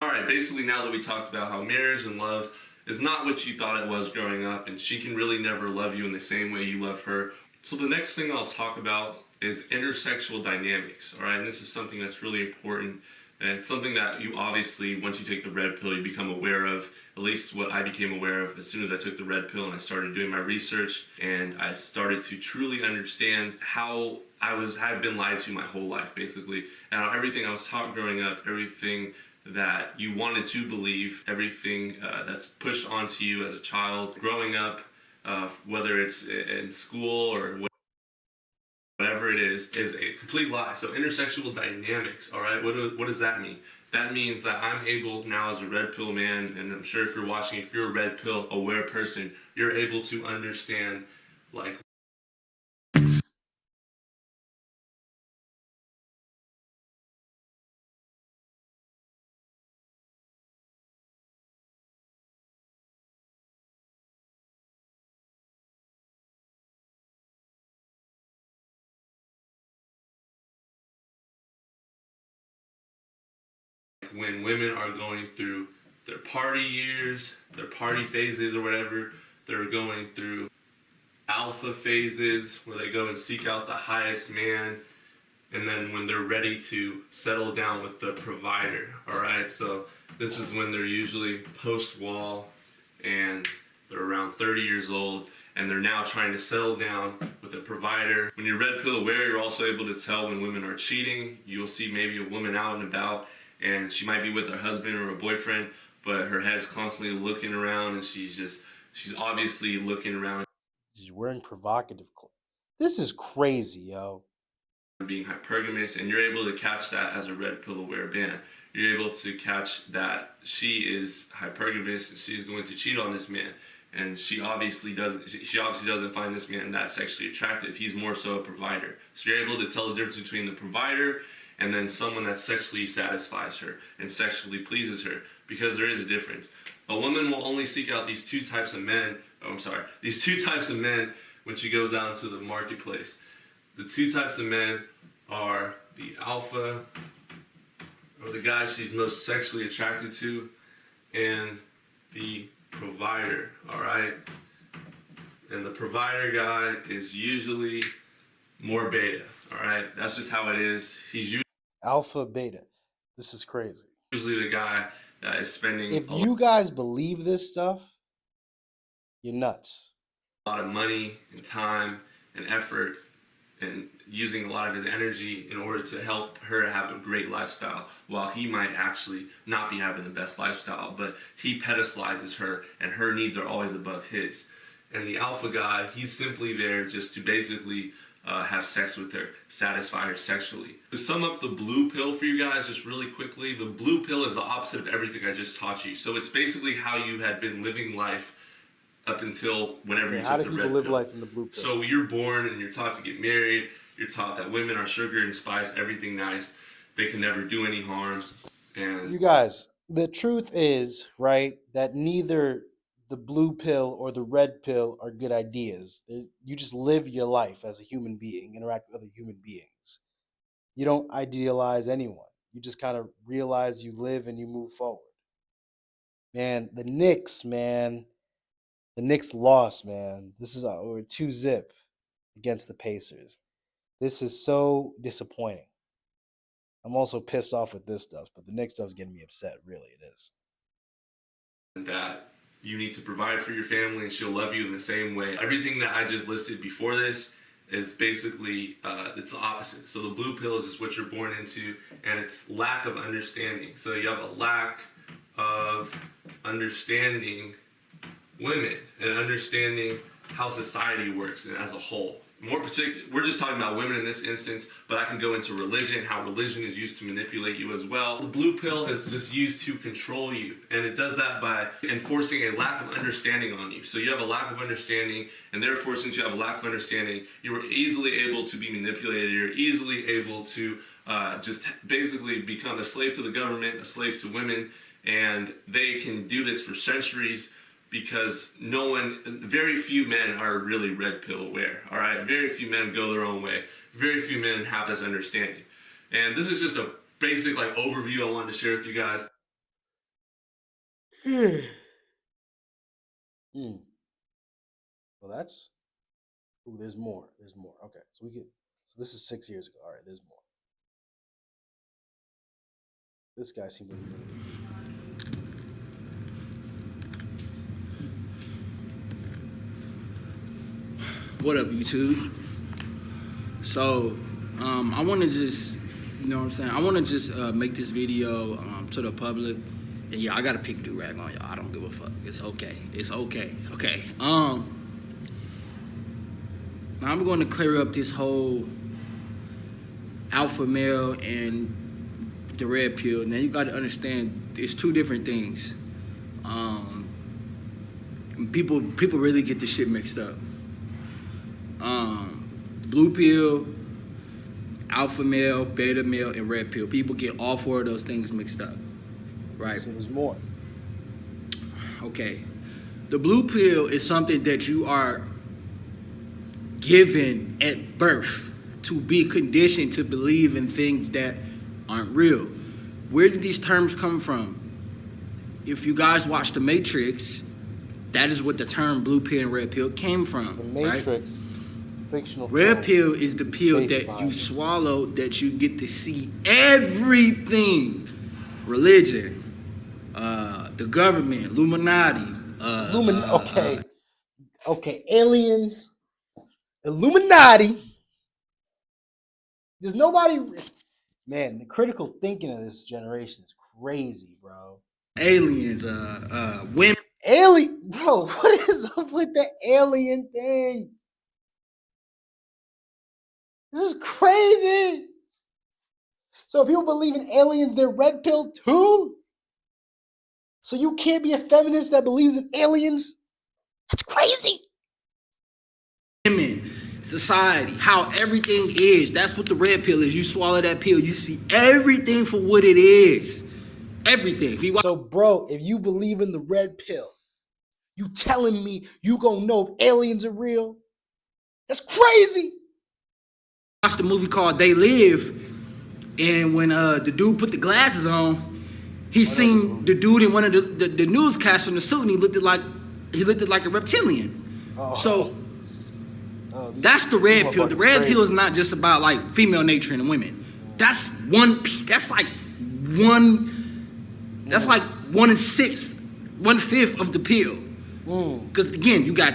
All right, basically now that we talked about how marriage and love is not what you thought it was growing up, and she can really never love you in the same way you love her. So the next thing I'll talk about is intersexual dynamics, all right? And this is something that's really important, and it's something that you obviously, once you take the red pill, you become aware of, at least what I became aware of as soon as I took the red pill and I started doing my research, and I started to truly understand how had been lied to my whole life, basically, and how everything I was taught growing up, everything that you wanted to believe, everything that's pushed onto you as a child growing up, whether it's in school or whatever it is a complete lie. So intersexual dynamics, all right, what does that mean? That means that I'm able now as a red pill man, and I'm sure if you're watching, if you're a red pill aware person, you're able to understand like When women are going through their party years, their party phases or whatever, they're going through alpha phases where they go and seek out the highest man, and then when they're ready to settle down with the provider, all right? So this is when they're usually post-wall and they're around 30 years old and they're now trying to settle down with a provider. When you're red pill aware, you're also able to tell when women are cheating. You'll see maybe a woman out and about and she might be with her husband or a boyfriend, but her head's constantly looking around and she's obviously looking around. She's wearing provocative clothes. This is crazy, yo. Being hypergamous, and you're able to catch that as a red pill aware man. You're able to catch that she is hypergamous and she's going to cheat on this man, and she obviously doesn't find this man that sexually attractive. He's more so a provider. So you're able to tell the difference between the provider and then someone that sexually satisfies her and sexually pleases her, because there is a difference. A woman will only seek out these two types of men when she goes out into the marketplace. The two types of men are the alpha, or the guy she's most sexually attracted to, and the provider, all right? And the provider guy is usually more beta, all right? That's just how it is. He's Alpha, beta. This is crazy. usually the guy that is spending If you guys believe this stuff, you're nuts. a lot of money and time and effort and using a lot of his energy in order to help her have a great lifestyle, while he might actually not be having the best lifestyle, but he pedestalizes her and her needs are always above his. And the alpha guy, he's simply there just to basically have sex with her, satisfy her sexually. To sum up the blue pill for you guys just really quickly, the blue pill is the opposite of everything I just taught you. So it's basically how you had been living life up until whenever you How took do the people red live pill. life in the blue pill? So you're born and you're taught to get married. You're taught that women are sugar and spice, everything nice. They can never do any harm. And You guys, the truth is, right, that neither the blue pill or the red pill are good ideas. You just live your life as a human being, interact with other human beings. You don't idealize anyone. You just kind of realize you live and you move forward. Man, the Knicks, man. The Knicks lost, man. This is we're 2-0 against the Pacers. This is so disappointing. I'm also pissed off with this stuff, but the Knicks stuff's getting me upset. Really, it is. that you need to provide for your family and she'll love you in the same way. Everything that I just listed before this is basically, it's the opposite. So the blue pill is just what you're born into, and it's lack of understanding. So you have a lack of understanding women and understanding how society works and as a whole. More particular, we're just talking about women in this instance, but I can go into religion, how religion is used to manipulate you as well. The blue pill is just used to control you, and it does that by enforcing a lack of understanding on you. So you have a lack of understanding, and therefore, since you have a lack of understanding, you are easily able to be manipulated. You're easily able to just basically become a slave to the government, a slave to women, and they can do this for centuries. Because very few men are really red pill aware, all right? Very few men go their own way. Very few men have this understanding. And this is just a basic overview I wanted to share with you guys. Well, that's... Ooh, there's more. There's more. Okay, so this is 6 years ago. All right, there's more. This guy seems like he's in it. What up, YouTube? So, I want to just, you know what I'm saying? I want to just make this video to the public. And yeah, I got a pick do-rag on y'all. I don't give a fuck. It's okay. It's okay. Okay. Now I'm going to clear up this whole alpha male and the red pill. Now you got to understand, it's two different things. People really get this shit mixed up. Blue pill, alpha male, beta male, and red pill. People get all four of those things mixed up, right? So there's more. Okay. The blue pill is something that you are given at birth to be conditioned to believe in things that aren't real. Where did these terms come from? If you guys watch The Matrix, that is what the term blue pill and red pill came from. The right? Matrix, fictional. Red film. pill is the pill Face that you violence. swallow that you get to see everything. Religion, the government, Illuminati. Okay, aliens, Illuminati. There's nobody. Man, the critical thinking of this generation is crazy, bro. Aliens, women. Bro, what is up with the alien thing? This is crazy. So if people believe in aliens, they're red pill too? So you can't be a feminist that believes in aliens? That's crazy. Women, society, how everything is. That's what the red pill is. You swallow that pill, you see everything for what it is. Everything. So, bro, if you believe in the red pill, you telling me you gonna know if aliens are real? That's crazy. I watched a movie called They Live, and when the dude put the glasses on, he seen the dude in one of the newscasts in the suit, and he looked like a reptilian. So that's the red pill. The red pill is not just about like female nature and women. That's one piece. That's like one. That's like 1/6, 1/5 of the pill. Because again, you got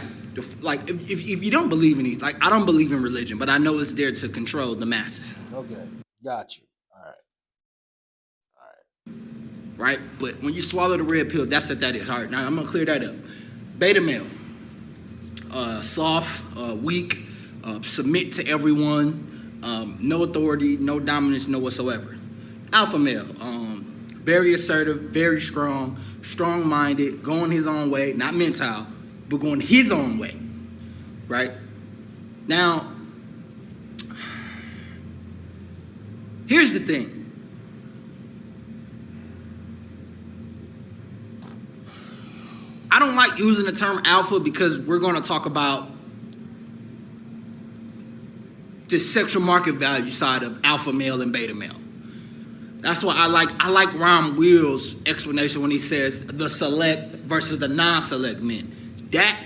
like if you don't believe in these, like I don't believe in religion, but I know it's there to control the masses. Okay, got you. All right. Right? But when you swallow the red pill, that's what that is. All right, now I'm gonna clear that up. Beta male, soft, weak, submit to everyone, no authority, no dominance, no whatsoever. Alpha male, very assertive, very strong, strong-minded, going his own way, not mental, but going his own way, right? Now, here's the thing. I don't like using the term alpha because we're going to talk about the sexual market value side of alpha male and beta male. That's why I like Ron Will's explanation when he says the select versus the non-select men. That,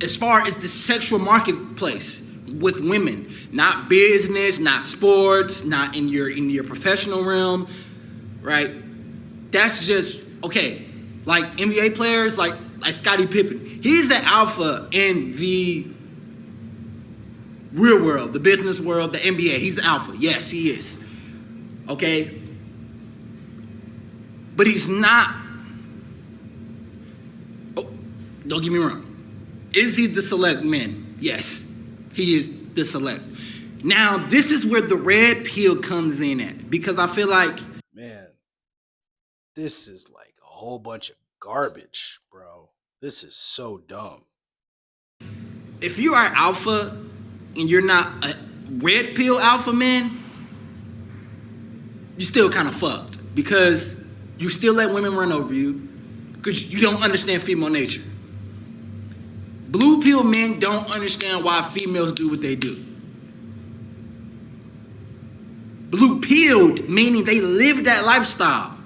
as far as the sexual marketplace with women, not business, not sports, not in your professional realm, right? That's just okay. Like NBA players, like Scottie Pippen, he's an alpha in the real world, the business world, the NBA. He's an alpha. Yes, he is. Okay? But he's not. Oh, don't get me wrong. Is he the select men? Yes, he is the select. Now, this is where the red pill comes in at, because I feel like, Man, this is like a whole bunch of garbage, bro. This is so dumb. if you are alpha and you're not a red pill alpha man, you're still kind of fucked, because you still let women run over you because you don't understand female nature. Blue pill men don't understand why females do what they do. Blue pilled, meaning they live that lifestyle.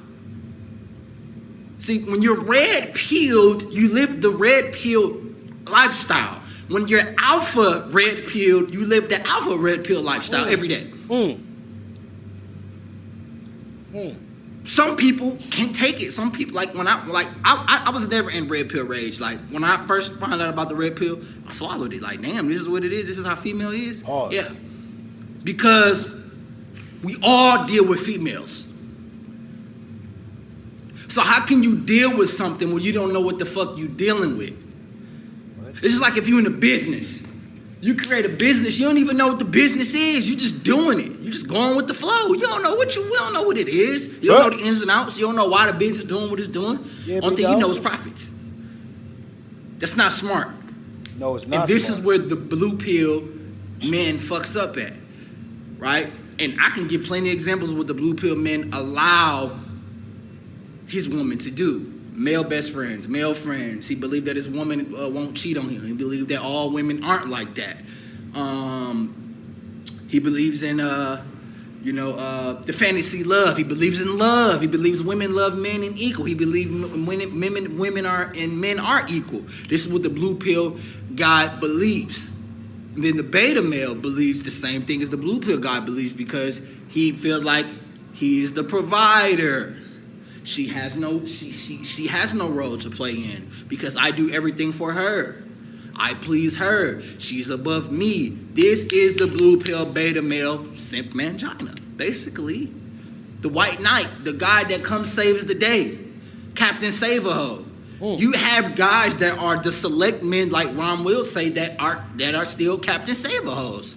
See, when you're red pilled, you live the red pill lifestyle. When you're alpha red pilled, you live the alpha red pill lifestyle every day. Some people can't take it. Some people, like when I was never in red pill rage. Like when I first found out about the red pill, I swallowed it. Like, damn, this is what it is. This is how female is. Pause. Yeah, because we all deal with females. So how can you deal with something when you don't know what the fuck you dealing with? It's just like if you're in a business. You create a business, you don't even know what the business is. You're just doing it. You're just going with the flow. You don't know we don't know what it is. You don't know the ins and outs. You don't know why the business is doing what it's doing. Yeah, Only thing you know is profits. That's not smart. No, it's not. And this smart. is where the blue pill man fucks up at, right? And I can give plenty of examples of what the blue pill men allow his woman to do. Male best friends, male friends. He believed that his woman won't cheat on him. He believed that all women aren't like that. He believes in The fantasy love. He believes in love. He believes women love men and equal. He believes women are and men are equal. This is what the blue pill guy believes. And then the beta male believes the same thing as the blue pill guy believes because he feels like he is the provider. She has no role to play in because I do everything for her. I please her. She's above me. This is the blue pill beta male simp mangina. Basically, the white knight, the guy that comes saves the day, Captain Save-A-Ho. You have guys that are the select men, like Ron will say, that are still Captain Save-A-Hos.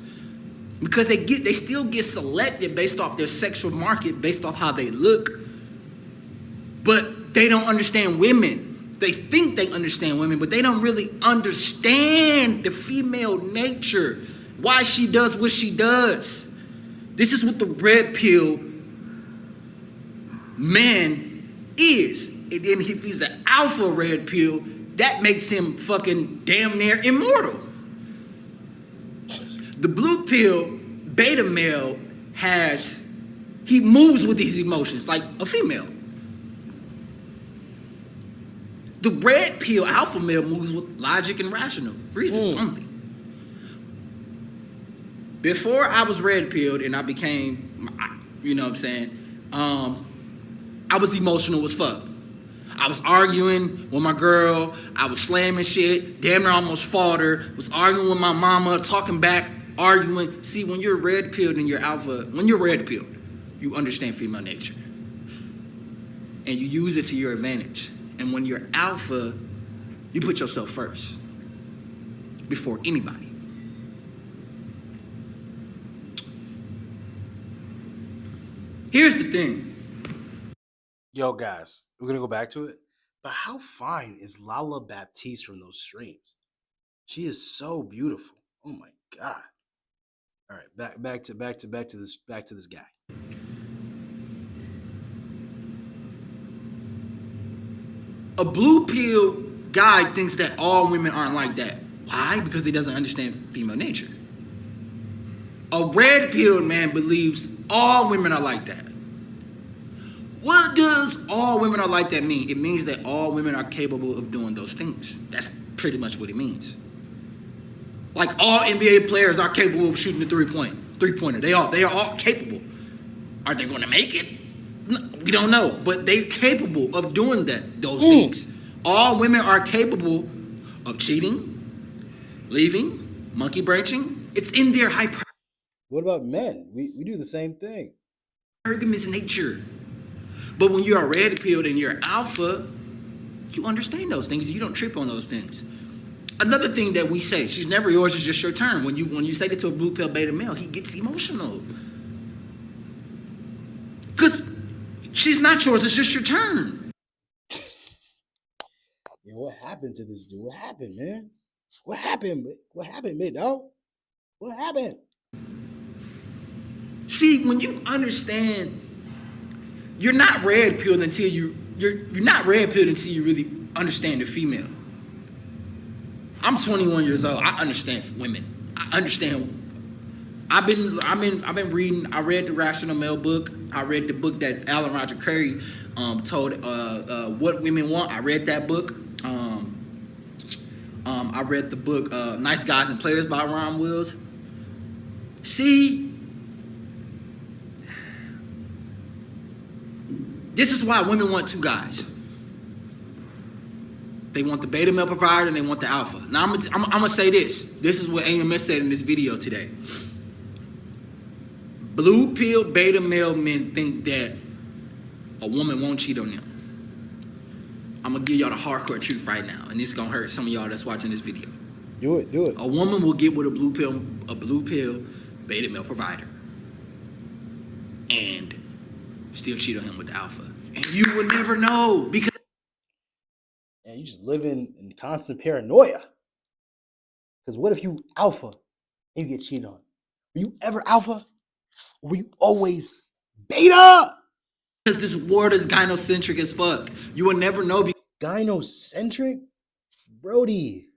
Because they still get selected based off their sexual market, based off how they look. But they don't understand women. They think they understand women, but they don't really understand the female nature, why she does what she does. This is what the red pill man is. And then if he's the alpha red pill, that makes him fucking damn near immortal. The blue pill beta male he moves with these emotions like a female. The red pill alpha male moves with logic and rational reasons only. Before I was red pilled and I became, I was emotional as fuck. I was arguing with my girl. I was slamming shit. Damn near almost fought her. Was arguing with my mama, talking back, arguing. See, when you're red pilled and you're alpha, when you're red pilled, you understand female nature. And you use it to your advantage. And when you're alpha, you put yourself first before anybody. Here's the thing. Yo, guys, we're going to go back to it. But how fine is Lala Baptiste from those streams? She is so beautiful. Oh my God. All right, back to this guy. A blue pill guy thinks that all women aren't like that. Why? Because he doesn't understand female nature. A red pill man believes all women are like that. What does all women are like that mean? It means that all women are capable of doing those things. That's pretty much what it means. Like all NBA players are capable of shooting the three-pointer. They are all capable. Are they going to make it? No, we don't know, but they're capable of doing those things. All women are capable of cheating, leaving, monkey branching. It's in their What about men? We do the same thing. hypergamous nature. But when you're red pilled and you're alpha, you understand those things. You don't trip on those things. Another thing that we say, she's never yours, it's just your turn. When you say that to a blue pill beta male, he gets emotional. Because she's not yours, it's just your turn. Yo, what happened to this dude? What happened, man? What happened? What happened, man, dog? What happened? See, when you understand, you're not red pilled until you're not red pilled until you really understand the female. I'm 21 years old. I understand women. I understand. I've been reading. I read the Rational Male book. I read the book that Alan Roger Curry told What Women Want. I read that book. I read the book Nice Guys and Players by Ron Wills. See, this is why women want two guys. They want the beta male provider and they want the alpha. Now, I'm going to say this. This is what AMS said in this video today. Blue pill beta male men think that a woman won't cheat on them. I'm going to give y'all the hardcore truth right now. And this is going to hurt some of y'all that's watching this video. Do it. A woman will get with a blue pill beta male provider. And still cheat on him with the alpha. And you will never know because And you just living in constant paranoia. Because what if you alpha and you get cheated on? Were you ever alpha? Or were you always beta? Because this world is gynocentric as fuck. You will never know. Gynocentric? Brody.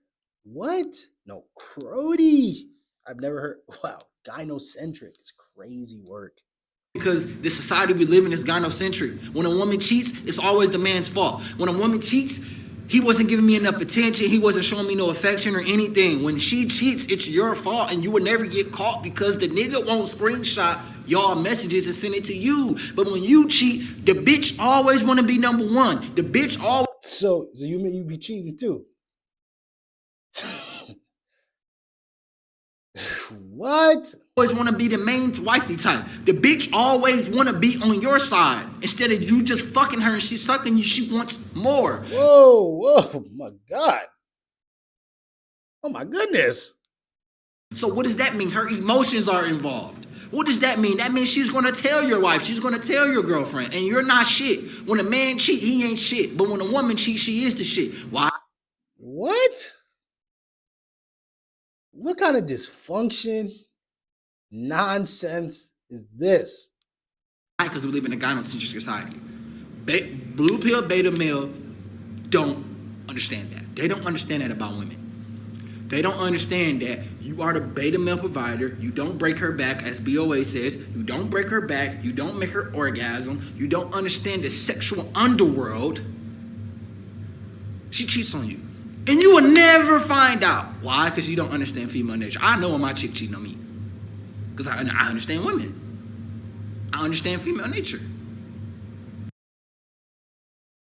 What? No, Crody. I've never heard. Wow. Gynocentric is crazy work. Because the society we live in is gynocentric. When a woman cheats, it's always the man's fault. When a woman cheats, he wasn't giving me enough attention. He wasn't showing me no affection or anything. When she cheats, it's your fault, and you will never get caught because the nigga won't screenshot y'all messages and send it to you. But when you cheat, the bitch always want to be number one. The bitch always So you mean you be cheating too? What? always want to be the main wifey type. The bitch always want to be on your side. Instead of you just fucking her and she's sucking you, she wants more. Whoa, my God. Oh my goodness. So what does that mean? Her emotions are involved. What does that mean? That means she's going to tell your wife. She's going to tell your girlfriend. And you're not shit. When a man cheat, he ain't shit. But when a woman cheats, she is the shit. Why? What? What kind of dysfunction, nonsense is this? Because we live in a gynocentric society. Blue pill, beta male don't understand that. They don't understand that about women. They don't understand that you are the beta male provider. You don't break her back, as BOA says. You don't break her back. You don't make her orgasm. You don't understand the sexual underworld. She cheats on you. And you will never find out. Why? Because you don't understand female nature. I know when my chick cheating on me. Because I understand women. I understand female nature.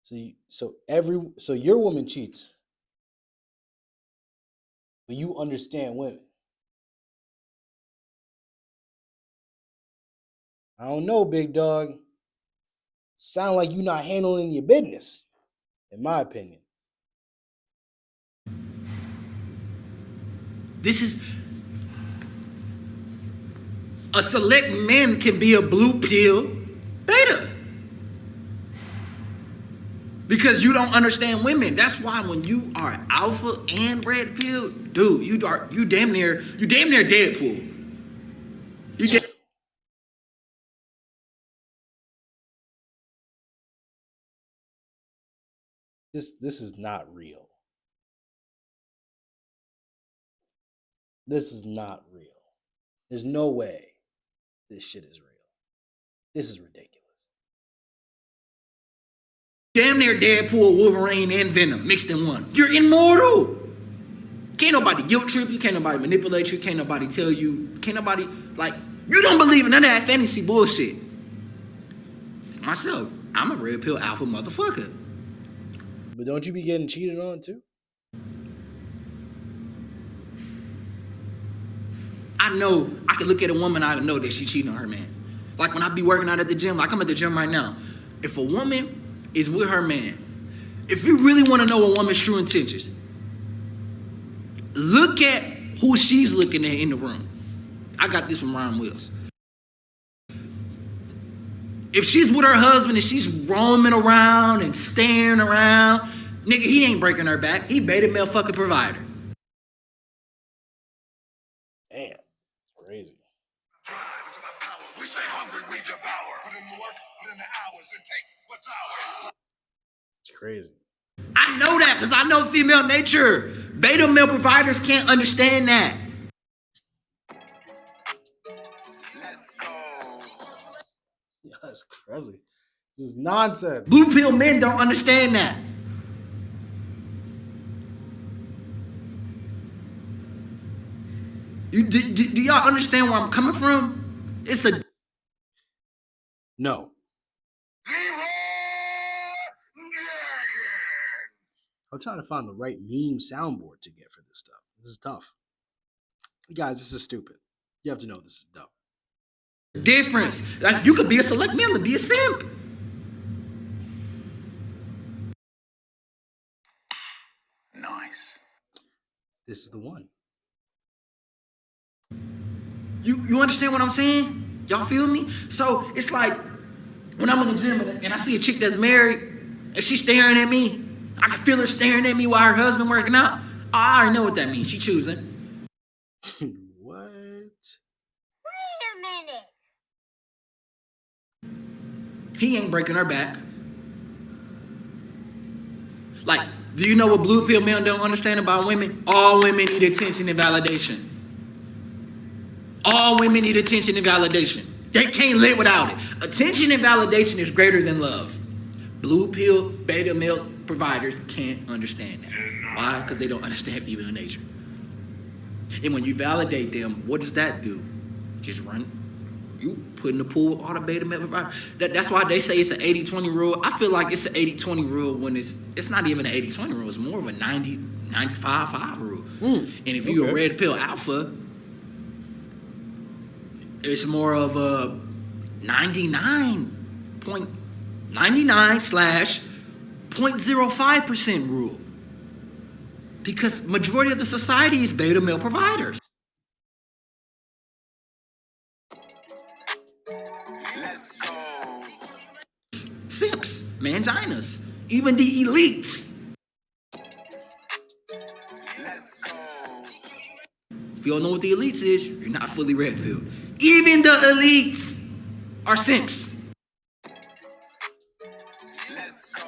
So your woman cheats. But you understand women. I don't know, big dog. Sound like you not handling your business, in my opinion. This is a select man can be a blue pill beta. Because you don't understand women. That's why when you are alpha and red pill, dude, you damn near Deadpool. This is not real. This is not real. There's no way this shit is real. This is ridiculous. Damn near Deadpool, Wolverine, and Venom mixed in one. You're immortal. Can't nobody guilt trip you. Can't nobody manipulate you. Can't nobody tell you. Can't nobody, like, you don't believe in none of that fantasy bullshit. Myself, I'm a red pill alpha motherfucker. But don't you be getting cheated on too? I know, I can look at a woman, I know that she cheating on her man. Like when I be working out at the gym, like I'm at the gym right now. If a woman is with her man, if you really want to know a woman's true intentions, look at who she's looking at in the room. I got this from Ryan Wills. If she's with her husband and she's roaming around and staring around, nigga, he ain't breaking her back. He beta male fucking provider. Damn, crazy. We stay hungry, we devour. Put in the work, put in the hours, and take what's ours. It's crazy. I know that because I know female nature. Beta male providers can't understand that. Let's go. Yeah, that's crazy. This is nonsense. Blue pill men don't understand that. Do y'all understand where I'm coming from? It's a No. I'm trying to find the right meme soundboard to get for this stuff. This is tough. Guys, this is stupid. You have to know this is dumb. difference. Like you could be a select male and be a simp. Nice. This is the one. You understand what I'm saying? Y'all feel me? So it's like when I'm in the gym and I see a chick that's married and she's staring at me, I can feel her staring at me while her husband working out. I already know what that means. She choosing. What? Wait a minute. He ain't breaking her back. Like, do you know what blue pill men don't understand about women? All women need attention and validation. All women need attention and validation. They can't live without it. Attention and validation is greater than love. Blue pill, beta male providers can't understand that. Why? Because they don't understand female nature. And when you validate them, what does that do? Just run. You put in the pool with all the beta male providers. That's why they say it's an 80-20 rule. I feel like it's an 80-20 rule when it's not even an 80-20 rule. It's more of a 95-5 rule. And if you're a red pill alpha, it's more of a 99.99/0.05% rule. Because majority of the society is beta male providers. Let's go. Simps, manginas, even the elites. Let's go. If you don't know what the elites is, you're not fully red pill. Even the elites are simps. Let's go.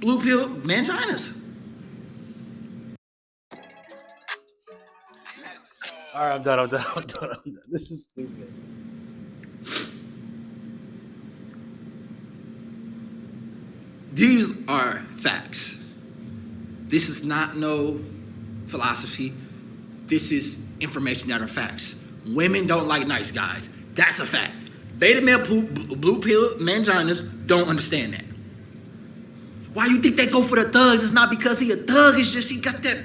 Blue pill manginas. Let's go. All right, I'm done. This is stupid. These are facts. This is not no philosophy. This is information that are facts. Women don't like nice guys. That's a fact. Beta male blue pill manginas don't understand that. Why you think they go for the thugs? It's not because he a thug. It's just he got that,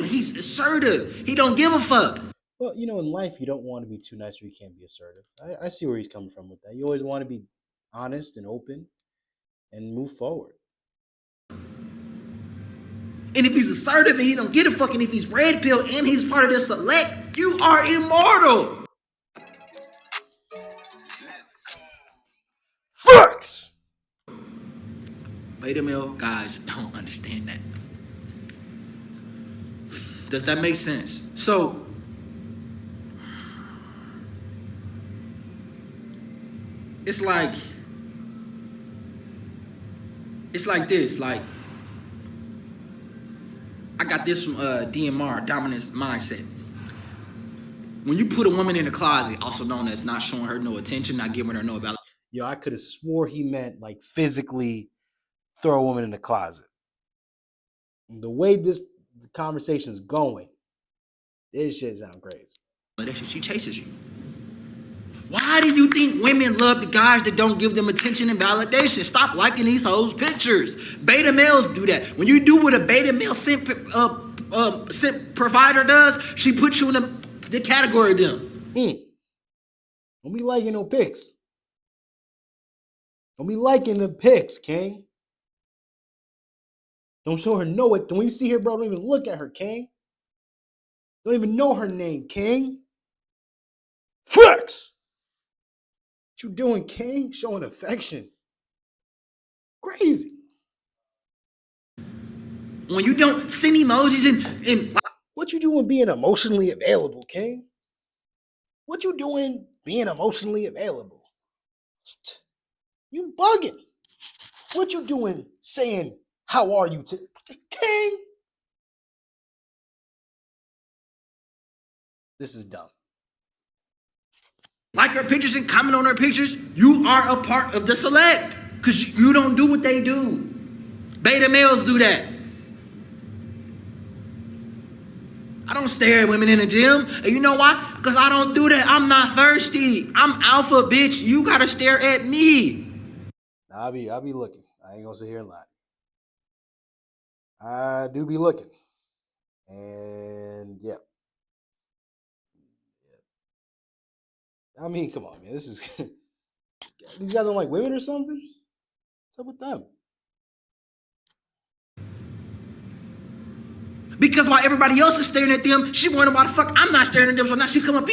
he's assertive. He don't give a fuck. Well, you know, in life, you don't want to be too nice or you can't be assertive. I see where he's coming from with that. You always want to be honest and open and move forward. And if he's assertive and he don't get a fuck, and if he's red pill and he's part of the select, you are immortal. Let's go. Facts! Beta male guys don't understand that. Does that make sense? So, it's like this, like, I got this from DMR, Dominance Mindset. When you put a woman in a closet, also known as not showing her no attention, not giving her no value. Yo, I could have swore he meant like physically throw a woman in the closet. The way this conversation is going, this shit sound crazy. She chases you. Why do you think women love the guys that don't give them attention and validation? Stop liking these hoes' pictures. Beta males do that. When you do what a beta male simp provider does, she puts you in the category of them. Don't be liking no pics. Don't be liking the pics, King. Don't show her know it. When you see her, bro, don't even look at her, King. Don't even know her name, King. Flex! What you doing, King? Showing affection. Crazy. When you don't send emojis and what you doing being emotionally available, King? What you doing being emotionally available? You bugging. What you doing saying, how are you to King? This is dumb. like her pictures and comment on her pictures, you are a part of the select. Because you don't do what they do. Beta males do that. I don't stare at women in the gym. And you know why? Because I don't do that. I'm not thirsty. I'm alpha, bitch. You got to stare at me. I'll be looking. I ain't gonna sit here and lie. I do be looking. And yeah. I mean, come on, man. This is these guys don't like women or something? What's up with them? Because while everybody else is staring at them, she wondering why the fuck I'm not staring at them. So now she come up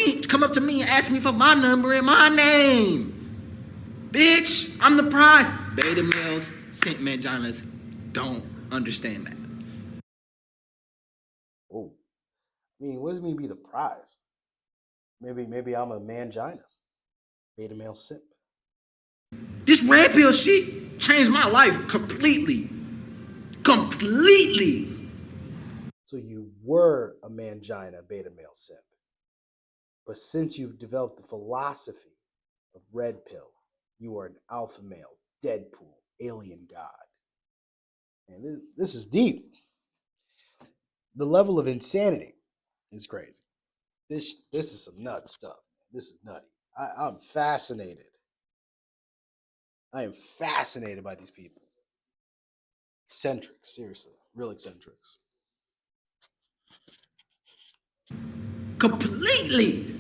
to me and ask me for my number and my name. Bitch, I'm the prize. Beta males, simp manginas don't understand that. Oh, I mean, what does it mean be the prize? Maybe I'm a mangina. Beta male simp. This red pill shit changed my life completely. Completely. So you were a mangina beta male simp, But since you've developed the philosophy of red pill, you are an alpha male, Deadpool, alien god. And this is deep. The level of insanity is crazy. This is some nut stuff. This is nutty. I'm fascinated. I am fascinated by these people. Eccentrics, seriously, real eccentrics. Completely.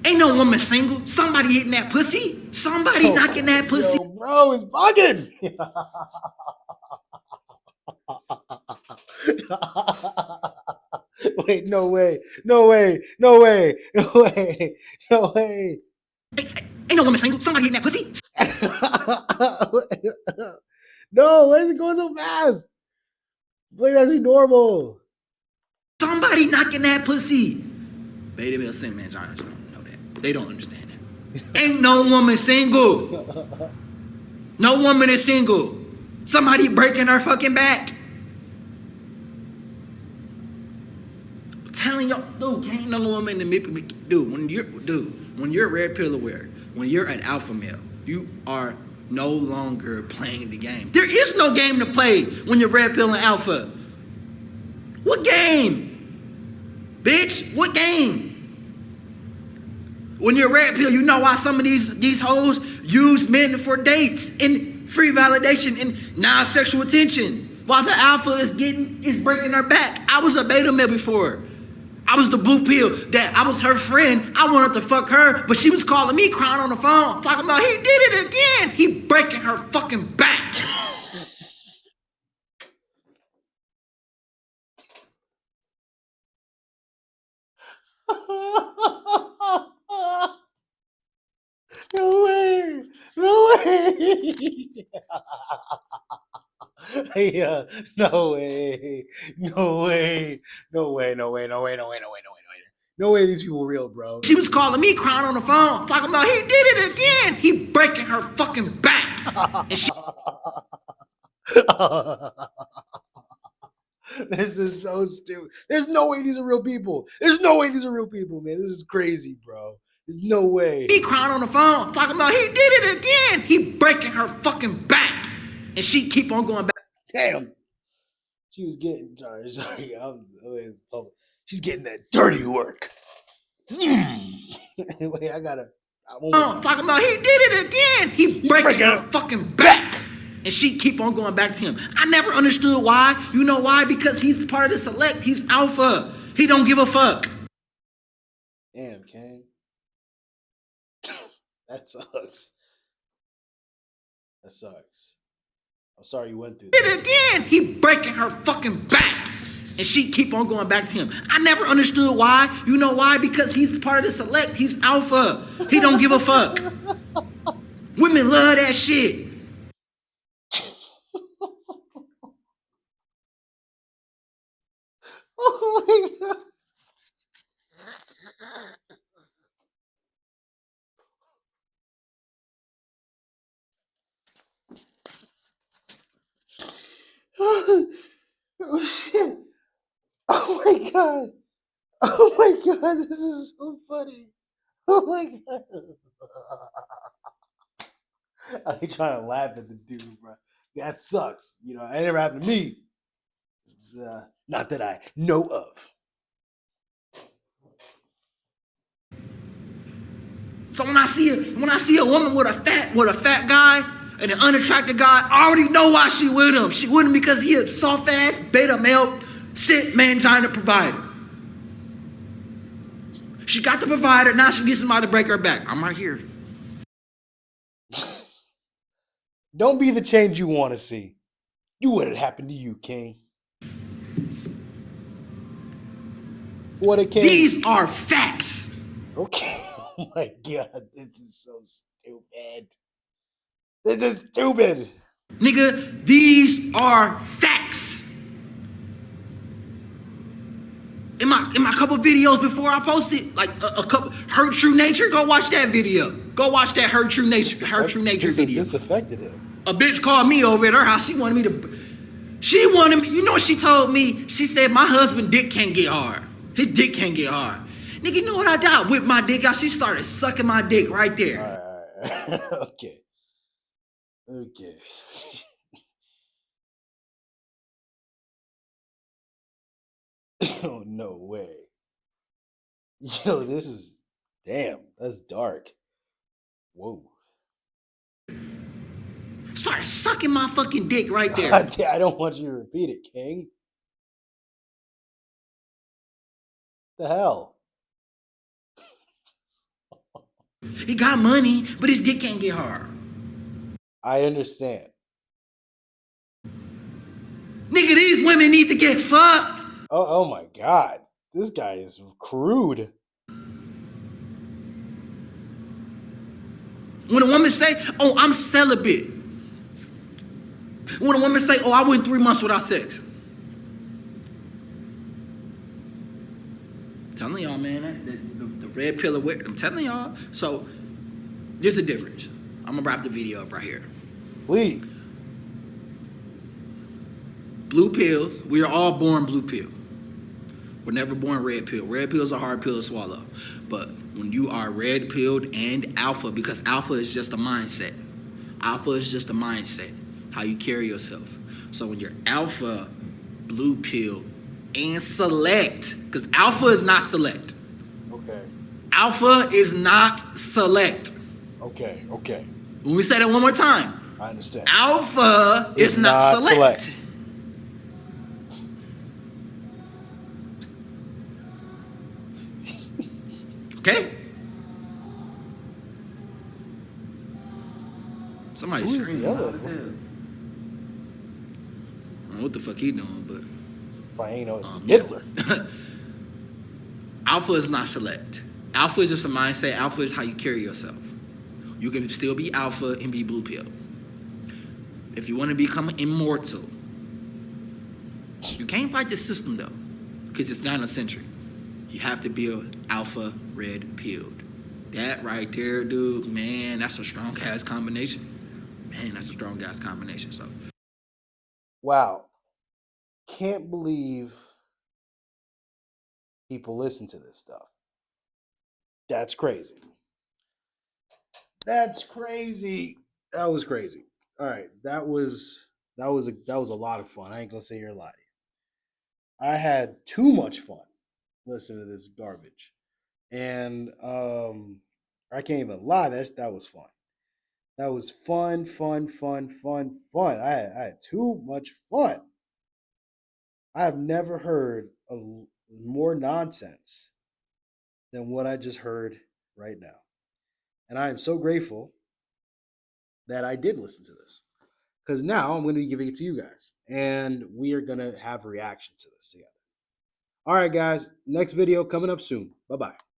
Ain't no woman single. Somebody hitting that pussy. Somebody knocking that pussy. Yo, bro, it's bugging. Wait, no way. No way. No way. No way. No way. Ain't no woman single. Somebody hitting that pussy. No, why is it going so fast? Believe that to be normal. Somebody knocking that pussy. Beta male sin manginas don't know that. They don't understand that. Ain't no woman single. No woman is single. Somebody breaking her fucking back. I'm telling y'all, dude, ain't no woman in the dude. When you're red pill aware, when you're an alpha male, you are no longer playing the game. There is no game to play when you're red pill and alpha. What game? Bitch, what game? When you're red pill, you know why some of these hoes use men for dates and free validation and non-sexual attention. While the alpha is breaking her back. I was a beta male before. I was the blue pill that I was her friend. I wanted to fuck her, but she was calling me crying on the phone, talking about he did it again. He breaking her fucking back. No way. No way. Yeah. No way. No way. No way. No way. No way. No way. No way. No way. No way these people real, bro. She was calling me crying on the phone, talking about he did it again. He breaking her fucking back. And she This is so stupid. There's no way these are real people. There's no way these are real people, man. This is crazy, bro. There's no way. He crying on the phone, talking about he did it again. He breaking her fucking back. And she keep on going back. Damn. She was getting, sorry. She's getting that dirty work. Wait, I gotta. Talking about he did it again. He breaking her fucking back. And she keep on going back to him. I never understood why. You know why? Because he's part of the select. He's alpha. He don't give a fuck. Damn, Kane. That sucks. That sucks. I'm sorry you went through that. Did it again. He breaking her fucking back. And she keep on going back to him. I never understood why. You know why? Because he's part of the select. He's alpha. He don't give a fuck. Women love that shit. Oh my god. Oh shit. Oh my god. Oh my god, this is so funny. Oh my god. I ain't trying to laugh at the dude, bro. That sucks. You know, it never happened to me. Not that I know of. So when I see a woman with a fat guy and an unattractive guy, I already know why she with him. She with him because he a soft ass beta male sit mangina provider. She got the provider, now she needs somebody to break her back. I'm right here. Don't be the change you want to see. You what had happened to you, King. What a king. These are facts. Okay. Oh my god, this is so stupid. This is stupid. Nigga, these are facts. In my couple videos before I posted, like a couple, Her True Nature, go watch that video. Go watch that Her True Nature video. This affected him. A bitch called me over at her house. She wanted me, you know what she told me? She said, my husband dick can't get hard. His dick can't get hard. Nigga, you know what I did? I whipped my dick out. She started sucking my dick right there. All right. Okay. Okay. Oh, no way. Yo, this is damn. That's dark. Whoa. Started sucking my fucking dick right there. I don't want you to repeat it, King. The hell? He got money, but his dick can't get hard. I understand. Nigga, these women need to get fucked. Oh my God. This guy is crude. When a woman say, oh, I'm celibate. When a woman say, oh, I went 3 months without sex. I'm telling y'all, man, the red pill of I'm telling y'all. So there's a difference. I'm gonna wrap the video up right here. Please. Blue pills, we are all born blue pill. We're never born red pill. Red pills are hard pill to swallow. But when you are red pilled and alpha, because alpha is just a mindset. Alpha is just a mindset, how you carry yourself. So when you're alpha, blue pill, and select, because alpha is not select. Okay. Alpha is not select. Okay. Okay. When we say that one more time. I understand. Alpha is not select. Okay? Somebody's Who's screaming. yelling? I don't know what the fuck he doing, but I know it's Hitler. Alpha is not select. Alpha is just a mindset. Alpha is how you carry yourself. You can still be alpha and be blue pill. If you want to become immortal, you can't fight the system though, because it's gynocentric. You have to build alpha red pilled. That right there, dude, man, that's a strong ass combination. Man, that's a strong ass combination. So, Wow. Can't believe people listen to this stuff. That's crazy. That's crazy. That was crazy. All right, that was a lot of fun. I ain't gonna sit here and lie to you. I had too much fun listening to this garbage, and I can't even lie. That was fun. That was fun. I had too much fun. I have never heard more nonsense than what I just heard right now. And I am so grateful that I did listen to this. Because now I'm going to be giving it to you guys. And we are going to have reactions to this together. All right, guys. Next video coming up soon. Bye-bye.